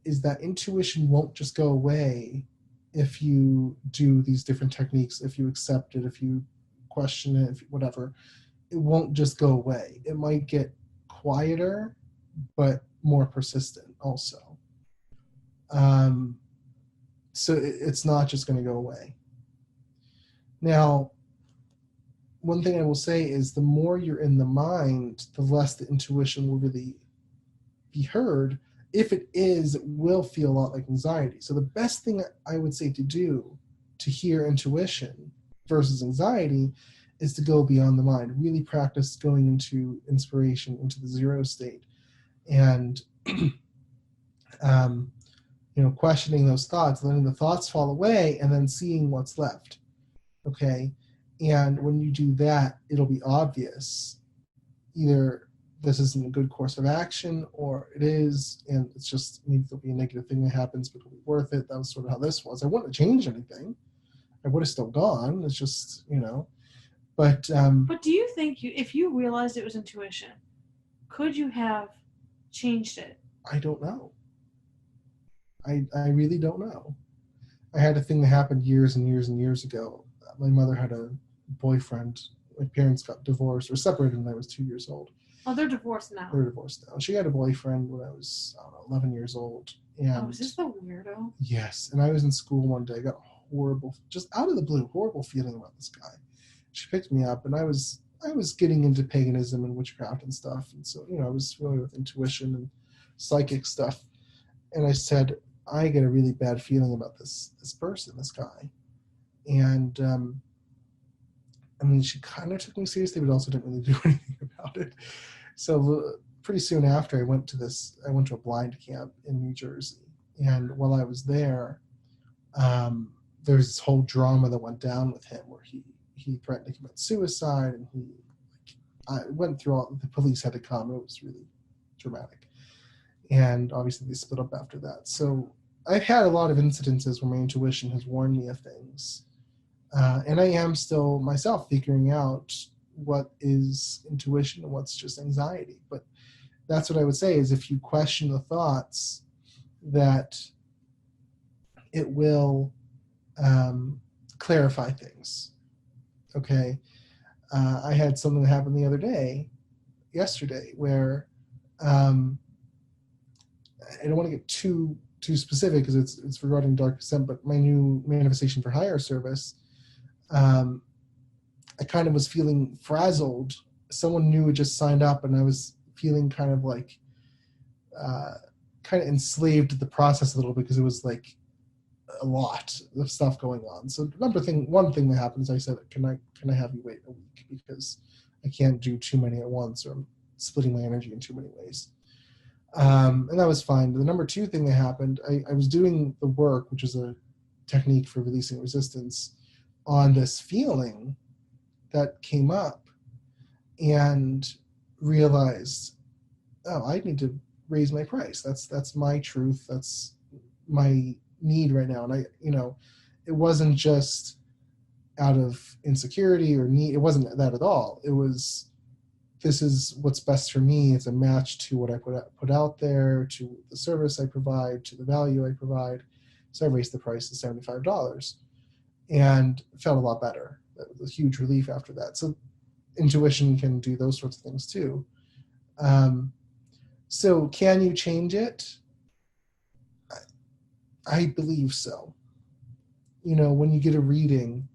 is that intuition won't just go away if you do these different techniques, if you accept it, if you question it, whatever. It won't just go away. It might get quieter, but more persistent also. So it's not just going to go away. Now, one thing I will say is the more you're in the mind, the less the intuition will really be heard. If it is, it will feel a lot like anxiety. So the best thing I would say to do to hear intuition versus anxiety is to go beyond the mind. Really practice going into inspiration, into the zero state, and questioning those thoughts, letting the thoughts fall away, and then seeing what's left. Okay? And when you do that, it'll be obvious. Either this isn't a good course of action, or it is, and it's just maybe there'll be a negative thing that happens, but it'll be worth it. That was sort of how this was. I wouldn't have changed anything. I would have still gone. It's just, But do you think if you realized it was intuition, could you have changed it? I don't know. I really don't know. I had a thing that happened years and years and years ago. My mother had a boyfriend. My parents got divorced or separated when I was 2 years old. Oh, they're divorced now. They're divorced now. She had a boyfriend when I was, 11 years old. And is this the weirdo? Yes. And I was in school one day. I got horrible, just out of the blue, horrible feeling about this guy. She picked me up, and I was getting into paganism and witchcraft and stuff. And so, I was familiar with intuition and psychic stuff. And I said, I get a really bad feeling about this person, this guy. And, she kind of took me seriously, but also didn't really do anything about it. So pretty soon after, I went to a blind camp in New Jersey. And while I was there, there's this whole drama that went down with him where he threatened to commit suicide, and I went through all, the police had to come. It was really dramatic. And obviously they split up after that. So I've had a lot of incidences where my intuition has warned me of things. And I am still myself figuring out what is intuition and what's just anxiety. But that's what I would say is if you question the thoughts, that it will clarify things. Okay. I had something that happened the other day, yesterday, where I don't want to get too specific because it's regarding dark descent, but my new manifestation for hire service, I kind of was feeling frazzled. Someone new had just signed up, and I was feeling kind of like kind of enslaved to the process a little bit because it was like a lot of stuff going on. So one thing that happens, I said, can I have you wait a week because I can't do too many at once, or I'm splitting my energy in too many ways. And that was fine. The number two thing that happened, I was doing the work, which is a technique for releasing resistance, on this feeling that came up, and realized, oh, I need to raise my price. That's my truth. That's my need right now. And it wasn't just out of insecurity or need. It wasn't that at all. It was, this is what's best for me. It's a match to what I put out there, to the service I provide, to the value I provide. So I raised the price to $75 and felt a lot better. That was a huge relief after that. So intuition can do those sorts of things too. So can you change it? I believe so. When you get a reading,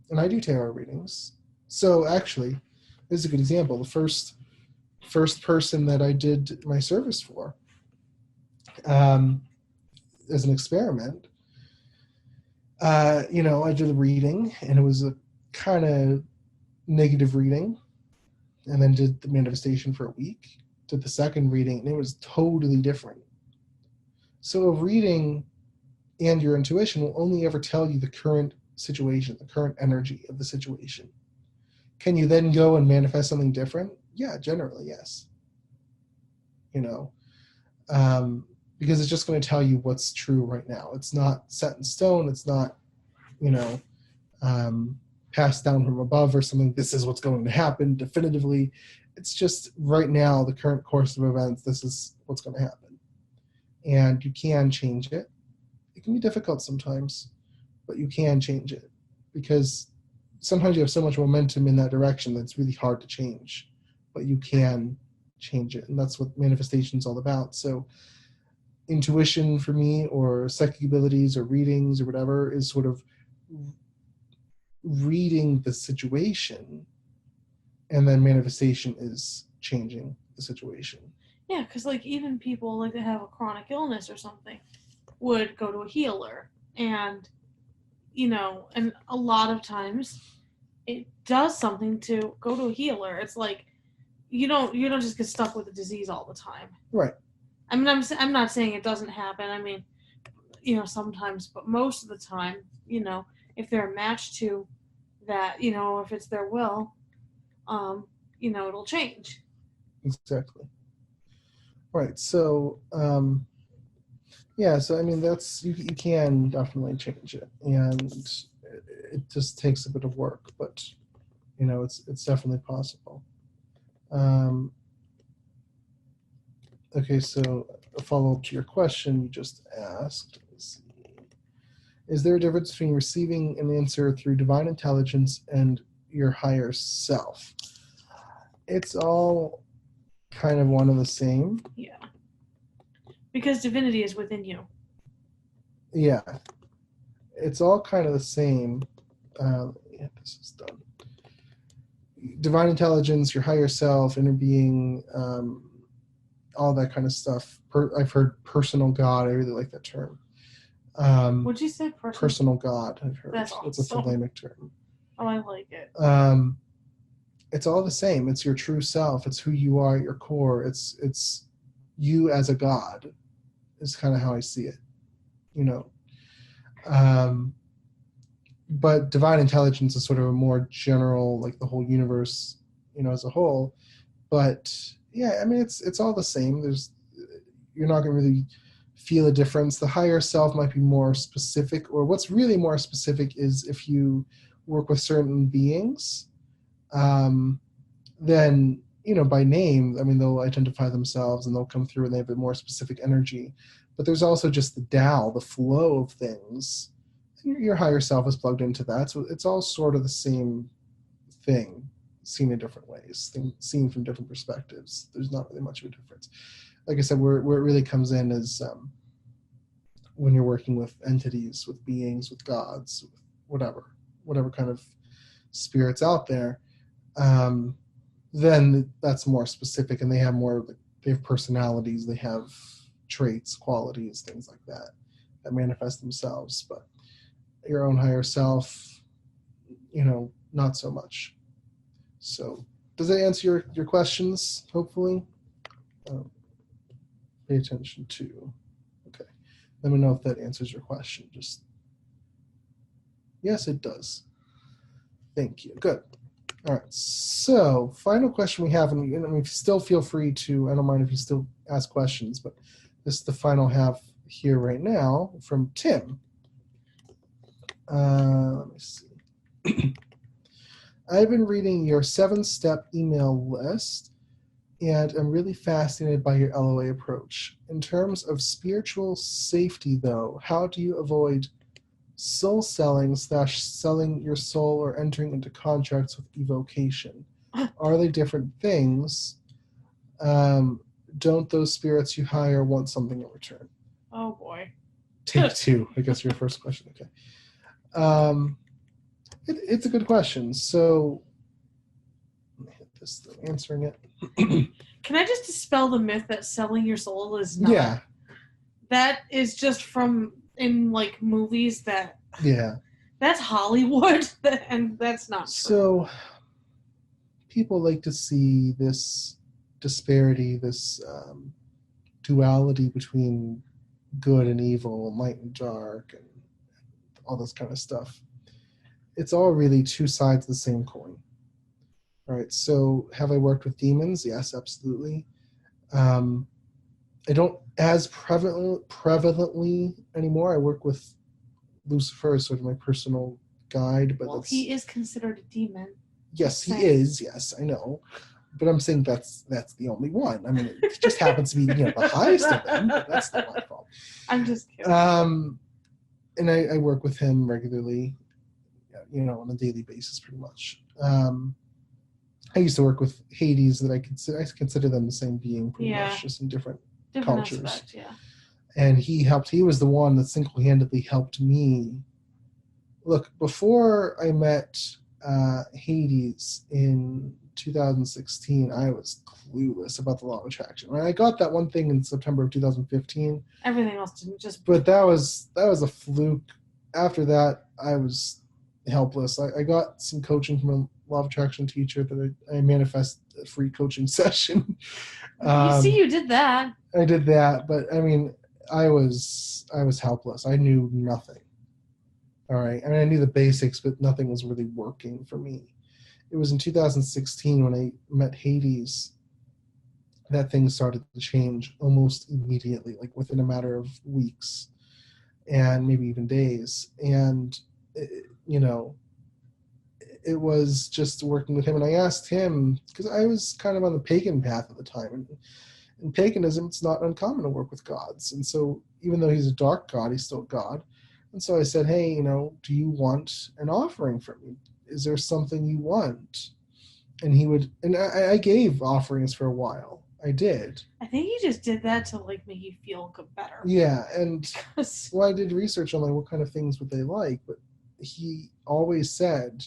and I do tarot readings. So actually, this is a good example. The first person that I did my service for, as an experiment, I did a reading, and it was a kind of negative reading, and then did the manifestation for a week. Did the second reading, and it was totally different. So a reading and your intuition will only ever tell you the current situation, the current energy of the situation. Can you then go and manifest something different? Yeah, generally, yes. Because it's just going to tell you what's true right now. It's not set in stone. It's not, passed down from above or something. This is what's going to happen definitively. It's just right now, the current course of events. This is what's going to happen. And you can change it. It can be difficult sometimes, but you can change it because sometimes you have so much momentum in that direction that it's really hard to change, but you can change it. And that's what manifestation is all about. So intuition for me, or psychic abilities or readings or whatever, is sort of reading the situation, and then manifestation is changing the situation. Yeah, because like even people like that have a chronic illness or something would go to a healer, and and a lot of times it does something to go to a healer. It's like you don't just get stuck with the disease all the time. Right. I mean, I'm not saying it doesn't happen. I mean, sometimes, but most of the time, if they're a match to that, if it's their will, it'll change. Exactly. Right. So, yeah. So I mean, that's you can definitely change it, and it just takes a bit of work, but it's definitely possible. Okay, so a follow-up to your question you just asked. Let's see. Is there a difference between receiving an answer through divine intelligence and your higher self? It's all kind of one and the same. Yeah. Because divinity is within you. Yeah. It's all kind of the same. Yeah, this is done. Divine intelligence, your higher self, inner being, all that kind of stuff. I've heard personal God. I really like that term. Would you say personal God? I've heard. That's awesome. It's a Thelemic term. Oh, I like it. It's all the same. It's your true self. It's who you are at your core. It's you as a God. Is kind of how I see it. But divine intelligence is sort of a more general, like the whole universe, as a whole. But yeah, I mean, it's all the same. You're not going to really feel a difference. The higher self might be more specific, or what's really more specific is if you work with certain beings, then by name, I mean, they'll identify themselves and they'll come through and they have a more specific energy. But there's also just the Tao, the flow of things. Your higher self is plugged into that, so it's all sort of the same thing, seen in different ways, seen from different perspectives. There's not really much of a difference. Like I said, where it really comes in is when you're working with entities, with beings, with gods, whatever kind of spirits out there, then that's more specific, and they have personalities, they have traits, qualities, things like that manifest themselves. But your own higher self, not so much. So does that answer your questions, hopefully? Pay attention to. Okay. Let me know if that answers your question. Yes, it does. Thank you. Good. All right. So final question we have, and still feel free to, I don't mind if you still ask questions, but this is the final half here right now from Tim. Let me see. I've been reading your 7-step email list, and I'm really fascinated by your LOA approach. In terms of spiritual safety, though, how do you avoid soul selling / selling your soul or entering into contracts with evocation? Are they different things? don't those spirits you hire want something in return? Oh boy. Take two. I guess your first question. Okay. It's a good question. So, let me hit this through answering it. Can I just dispel the myth that selling your soul is not? Yeah. That is just from in like movies that. Yeah. That's Hollywood, and that's not true. So, people like to see this disparity, this duality between good and evil, light and dark, and all this kind of stuff. It's all really two sides of the same coin. All right. So, have I worked with demons? Yes, absolutely. I don't as prevalently anymore. I work with Lucifer as sort of my personal guide, but he is considered a demon. Yes, he is. Yes, I know, but I'm saying that's the only one. I mean, it just happens to be the highest of them. But that's not my fault. I'm just kidding. And I work with him regularly, on a daily basis, pretty much. I used to work with Hades, that I consider them the same being, pretty much, just in different cultures. Aspect, yeah. And he was the one that single-handedly helped me. Look, before I met Hades in 2016, I was clueless about the law of attraction. I got that one thing in September of 2015. Everything else didn't just. But that was a fluke. After that, I was helpless. I got some coaching from a law of attraction teacher that I manifest a free coaching session. You see, you did that. I did that, but I mean, I was helpless. I knew nothing. All right. I mean, I knew the basics, but nothing was really working for me. It was in 2016 when I met Hades that things started to change almost immediately, like within a matter of weeks and maybe even days. And, it was just working with him. And I asked him, because I was kind of on the pagan path at the time. And in paganism, it's not uncommon to work with gods. And so even though he's a dark god, he's still God. And so I said, hey, do you want an offering from me? Is there something you want? And he would, and I gave offerings for a while. I did. I think he just did that to make you feel better. Yeah, and I did research on what kind of things would they like, but he always said,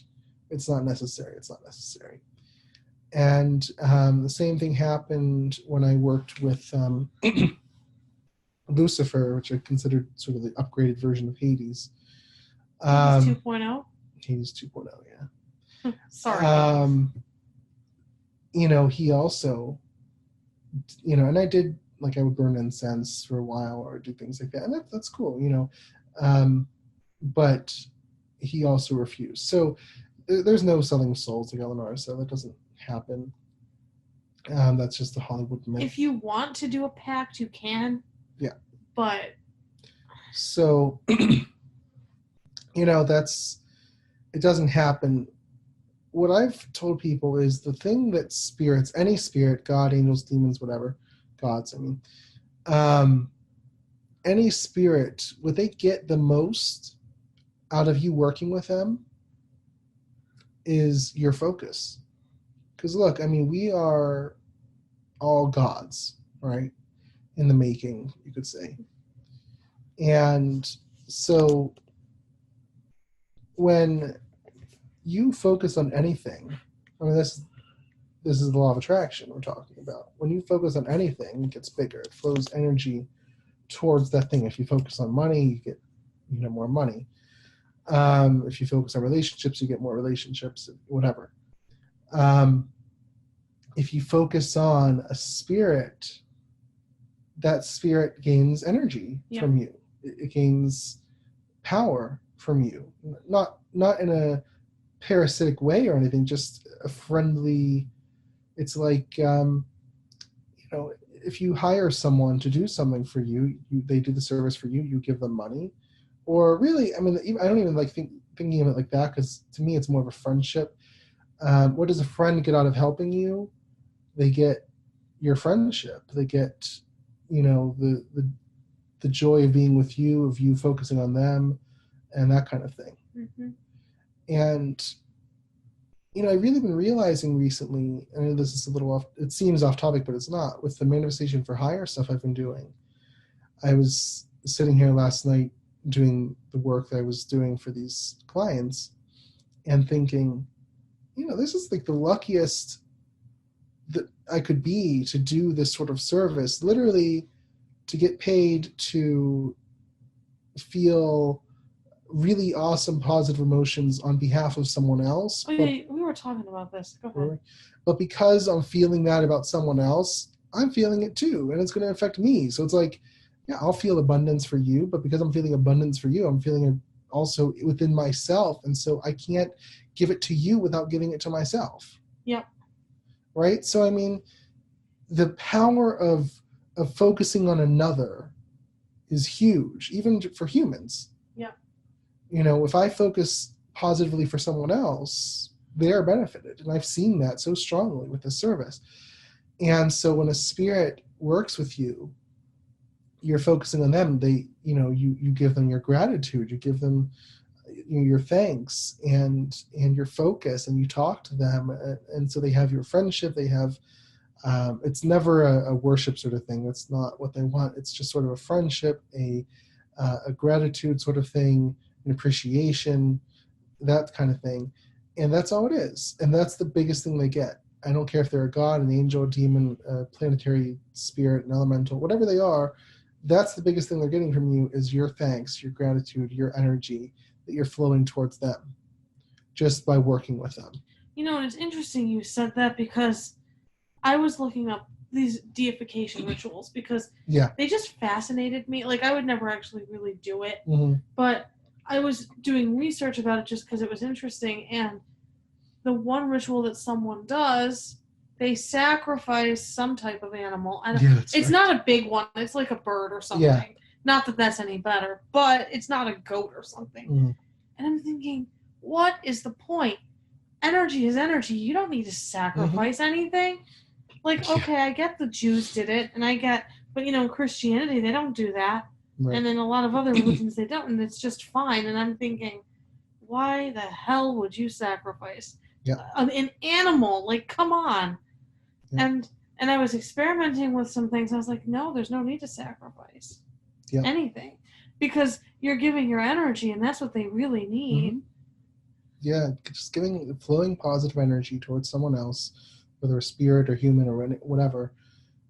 it's not necessary. It's not necessary. And the same thing happened when I worked with Lucifer, which I considered sort of the upgraded version of Hades. Hades 2.0? Hades 2.0, yeah. Sorry. He also, and I did, I would burn incense for a while or do things like that. And that's cool, but he also refused. So there's no selling souls to Eleanor, so that doesn't happen. That's just the Hollywood myth. If you want to do a pact, you can. Yeah. But. So, it doesn't happen. What I've told people is the thing that spirits, any spirit, God, angels, demons, whatever, gods, any spirit, what they get the most out of you working with them is your focus. Because look, we are all gods, right? In the making, you could say. And so when you focus on anything, this is the law of attraction we're talking about. When you focus on anything, it gets bigger. It flows energy towards that thing. If you focus on money, you get more money. If you focus on relationships, you get more relationships, whatever. If you focus on a spirit, that spirit gains energy from you. It gains power from you. Not in a parasitic way or anything, just a friendly, it's like, if you hire someone to do something for you, they do the service for you, you give them money. Or really, I don't even like thinking of it like that, because to me it's more of a friendship. What does a friend get out of helping you? They get your friendship. They get, the joy of being with you, of you focusing on them, and that kind of thing. Mm-hmm. And, I've really been realizing recently, I know this is a little off, it seems off topic, but it's not, with the manifestation for hire stuff I've been doing. I was sitting here last night doing the work that I was doing for these clients and thinking, this is like the luckiest that I could be to do this sort of service, literally to get paid to feel really awesome positive emotions on behalf of someone else. Oh, yeah, we were talking about this. Go ahead. But because I'm feeling that about someone else, I'm feeling it too, and it's going to affect me. So it's like, yeah, I'll feel abundance for you, but because I'm feeling abundance for you, I'm feeling it also within myself, and so I can't give it to you without giving it to myself. Yep. Right? So I mean, the power of focusing on another is huge, even for humans. Yeah. If I focus positively for someone else, they are benefited. And I've seen that so strongly with this service. And so when a spirit works with you, you're focusing on them. You give them your gratitude, you give them your thanks and your focus, and you talk to them. And so they have your friendship, they have, it's never a worship sort of thing. That's not what they want. It's just sort of a friendship, a gratitude sort of thing, an appreciation, that kind of thing. And that's all it is. And that's the biggest thing they get. I don't care if they're a god, an angel, a demon, a planetary spirit, an elemental, whatever they are, that's the biggest thing they're getting from you is your thanks, your gratitude, your energy that you're flowing towards them just by working with them. And it's interesting you said that because I was looking up these deification rituals because they just fascinated me. Like, I would never actually really do it, but I was doing research about it just because it was interesting. And the one ritual that someone does, they sacrifice some type of animal. And it's not a big one. It's like a bird or something. Yeah. Not that that's any better, but it's not a goat or something. And I'm thinking, what is the point? Energy is energy. You don't need to sacrifice anything. Like, okay, I get the Jews did it, but in Christianity, they don't do that. Right. And in a lot of other religions, they don't, and it's just fine. And I'm thinking, why the hell would you sacrifice an animal? Like, come on. Yeah. And I was experimenting with some things. I was like, no, there's no need to sacrifice anything because you're giving your energy, and that's what they really need. Yeah, just flowing positive energy towards someone else, whether a spirit or human or whatever,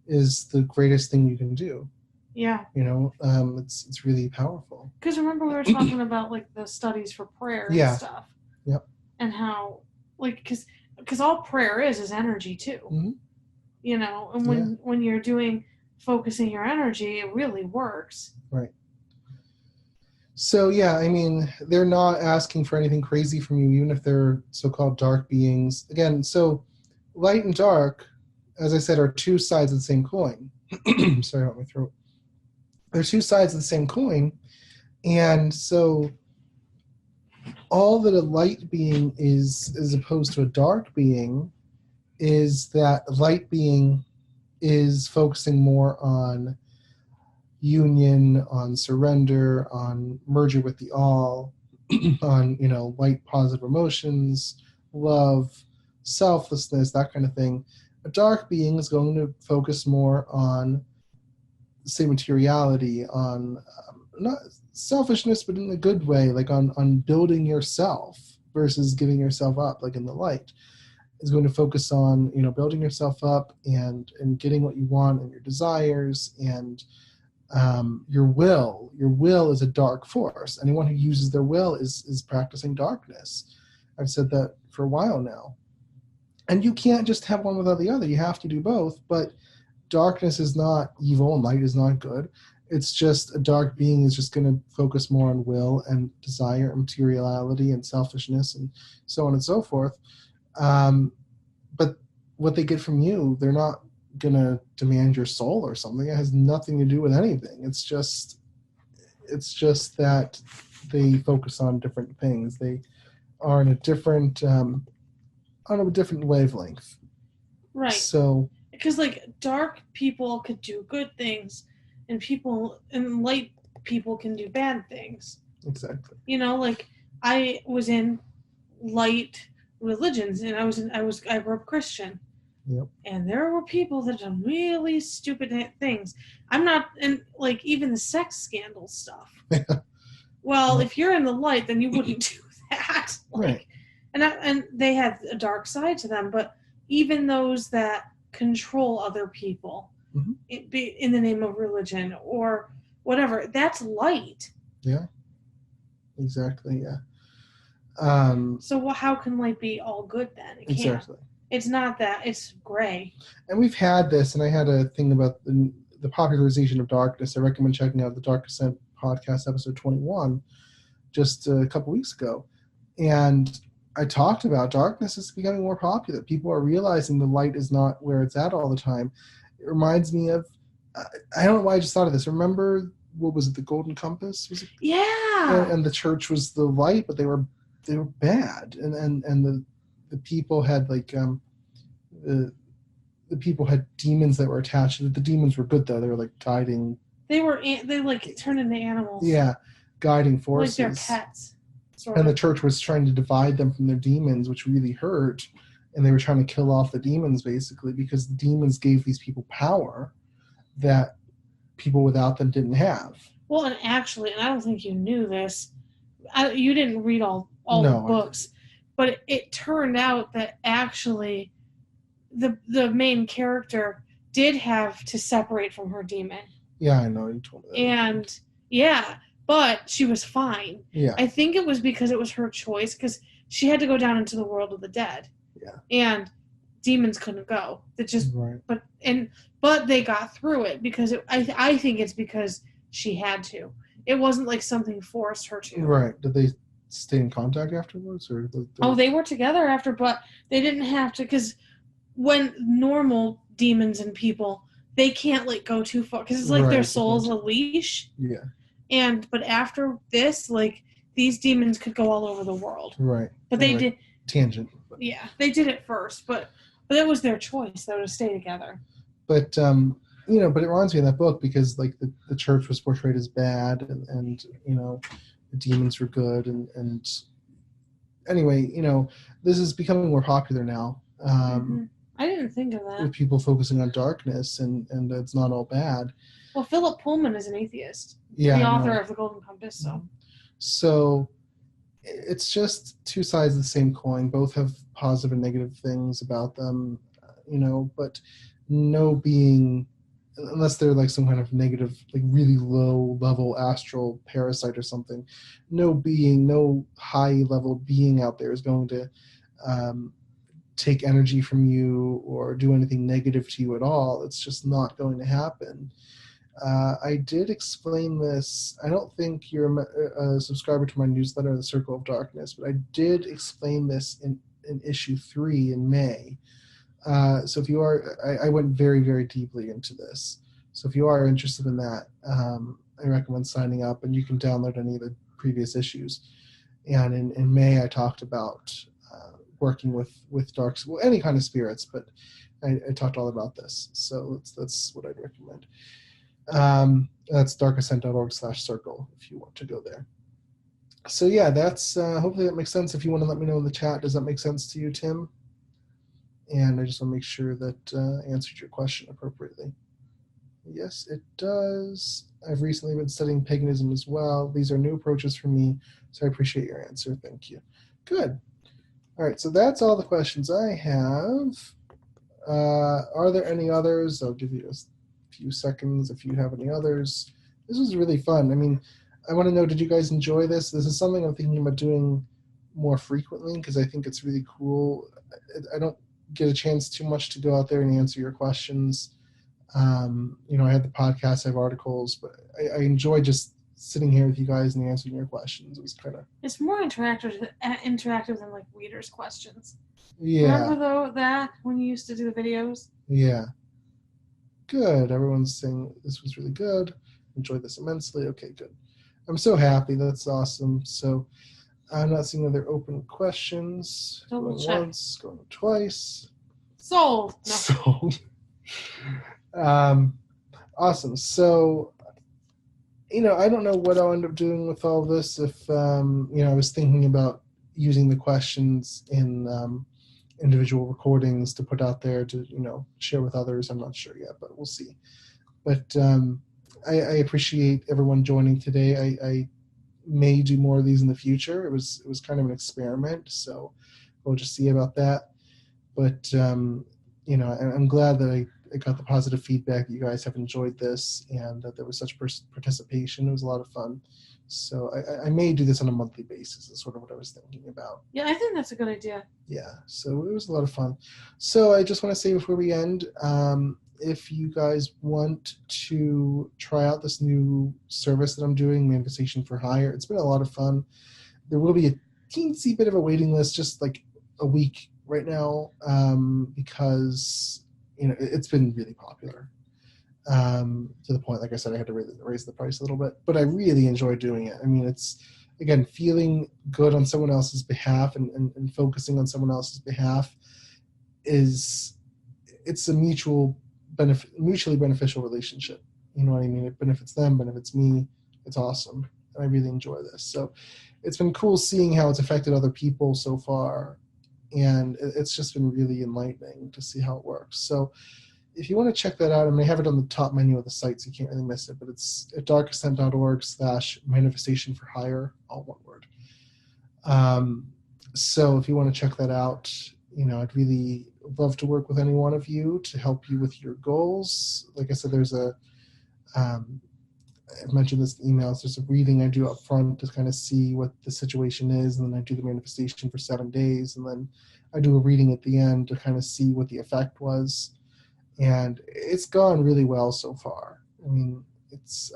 is the greatest thing you can do. Yeah. It's really powerful. Because remember we were talking about like the studies for prayer and stuff. Yep. And how, like, because all prayer is energy too. And when you're doing focusing your energy, it really works. Right. So yeah, I mean, they're not asking for anything crazy from you, even if they're so-called dark beings. Again, so light and dark, as I said, are two sides of the same coin. Sorry about my throat. They're two sides of the same coin. And so all that a light being is, as opposed to a dark being, is that a light being is focusing more on union, on surrender, on merger with the all, on, light positive emotions, love, selflessness, that kind of thing. A dark being is going to focus more on, say, materiality, on not selfishness, but in a good way, like on building yourself versus giving yourself up, like in the light. Is going to focus on, building yourself up and getting what you want and your desires and your will. Your will is a dark force. Anyone who uses their will is practicing darkness. I've said that for a while now. And you can't just have one without the other. You have to do both. But darkness is not evil and light is not good. It's just a dark being is just going to focus more on will and desire and materiality and selfishness and so on and so forth. But what they get from you, they're not going to demand your soul or something. It has nothing to do with anything. It's just that they focus on different things. They are in a different, on a different wavelength. Right. So, because like dark people could do good things, and light people can do bad things. Exactly. Like I was in light religions, and I grew up Christian. Yep. And there were people that done really stupid things. I'm not, and like even the sex scandal stuff. Well, if you're in the light, then you wouldn't do that. Right. And they had a dark side to them, but even those that control other people, it be in the name of religion or whatever, that's light. Yeah. Exactly. Yeah. So how can light be all good then? It can't. Exactly. It's not that. It's gray. And we've had this, and I had a thing about the popularization of darkness. I recommend checking out the Dark Descent podcast, episode 21, just a couple weeks ago. And I talked about darkness is becoming more popular. People are realizing the light is not where it's at all the time. It reminds me of, I don't know why I just thought of this. Remember, what was it, the Golden Compass? Was it? Yeah. And the church was the light, but they were bad. And the people had like the people had demons that were attached. The demons were good though. They were like guiding. They like turned into animals. Yeah, guiding forces. Like their pets. And the church was trying to divide them from their demons, which really hurt. And they were trying to kill off the demons basically because the demons gave these people power that people without them didn't have. Well, and actually, and I don't think you knew this. You didn't read all the books, but it turned out that actually the main character did have to separate from her demon. Yeah, I know. You told me that. And yeah, but she was fine. Yeah. I think it was because it was her choice because she had to go down into the world of the dead. Yeah. And demons couldn't go. That just right. But they got through it because I think it's because she had to. It wasn't like something forced her to. Right. Did they stay in contact afterwards, or? They were together after, but they didn't have to because when normal demons and people, they can't like go too far because it's like their soul's a leash. Yeah. But after this, like these demons could go all over the world. Right. But they did tangent. Yeah, they did it first, but it was their choice though to stay together. But but it reminds me of that book because like the church was portrayed as bad and the demons were good and anyway, this is becoming more popular now. I didn't think of that. With people focusing on darkness and it's not all bad. Well, Philip Pullman is an atheist. Yeah. The author of The Golden Compass, So it's just two sides of the same coin. Both have positive and negative things about them, but no being, unless they're like some kind of negative, like really low level astral parasite or something, no high level being out there is going to take energy from you or do anything negative to you at all. It's just not going to happen. I did explain this. I don't think you're a subscriber to my newsletter, The Circle of Darkness, but I did explain this in issue 3 in May. So if you are, I went very, very deeply into this. So if you are interested in that, I recommend signing up, and you can download any of the previous issues. And in May, I talked about working with dark, well, any kind of spirits, but I talked all about this. So that's what I'd recommend. That's darkascent.org/circle if you want to go there. So yeah, that's hopefully that makes sense. If you want to let me know in the chat, does that make sense to you, Tim? And I just want to make sure that answered your question appropriately. Yes, it does. I've recently been studying paganism as well. These are new approaches for me, so I appreciate your answer. Thank you. Good. All right, so that's all the questions I have. Are there any others? I'll give you a few seconds if you have any others. This was really fun. I mean, I want to know, did you guys enjoy this? This is something I'm thinking about doing more frequently because I think it's really cool. I don't get a chance too much to go out there and answer your questions. I had the podcast, I have articles, but I enjoy just sitting here with you guys and answering your questions. It was kind of... It's more interactive than like readers' questions. Yeah. Remember that when you used to do the videos? Yeah. Good. Everyone's saying this was really good. Enjoyed this immensely. Okay, good. I'm so happy. That's awesome. So I'm not seeing other open questions. Double going check. Once, going twice. Sold. No. Sold. Awesome. So, I don't know what I'll end up doing with all this. If, I was thinking about, using the questions in individual recordings to put out there to share with others. I'm not sure yet, but we'll see. But I appreciate everyone joining today. I may do more of these in the future. It was kind of an experiment, so we'll just see about that. But I'm glad that I got the positive feedback that you guys have enjoyed this and that there was such participation. It was a lot of fun. So I may do this on a monthly basis is sort of what I was thinking about. Yeah, I think that's a good idea. Yeah, so it was a lot of fun. So I just want to say before we end, if you guys want to try out this new service that I'm doing, Manifestation for Hire, it's been a lot of fun. There will be a teensy bit of a waiting list, just like a week right now, because it's been really popular. To the point, like I said, I had to raise the price a little bit, but I really enjoy doing it. I mean, it's, again, feeling good on someone else's behalf and focusing on someone else's behalf it's a mutually beneficial relationship. You know what I mean? It benefits them, benefits me. It's awesome. And I really enjoy this. So it's been cool seeing how it's affected other people so far. And it's just been really enlightening to see how it works. So if you want to check that out, I mean, I have it on the top menu of the site, so you can't really miss it, but it's at darkascent.org/manifestation for hire, all one word. So if you want to check that out, I'd really love to work with any one of you to help you with your goals. Like I said, there's I've mentioned this in emails, there's a reading I do up front to kind of see what the situation is, and then I do the manifestation for 7 days, and then I do a reading at the end to kind of see what the effect was. And it's gone really well so far. I mean,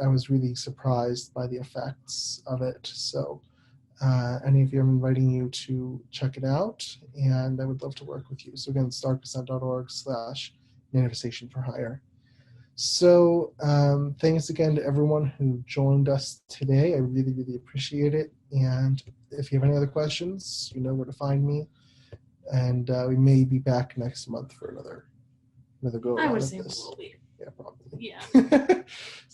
I was really surprised by the effects of it. So any of you, I'm inviting you to check it out, and I would love to work with you. So again, it's darkascent.org/manifestation for hire. So thanks again to everyone who joined us today. I really, really appreciate it. And if you have any other questions, you know where to find me. And we may be back next month for another go around of this. Will be. Yeah, probably. Yeah.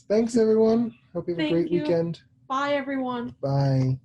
Thanks, everyone. Hope you have a great weekend. Bye, everyone. Bye.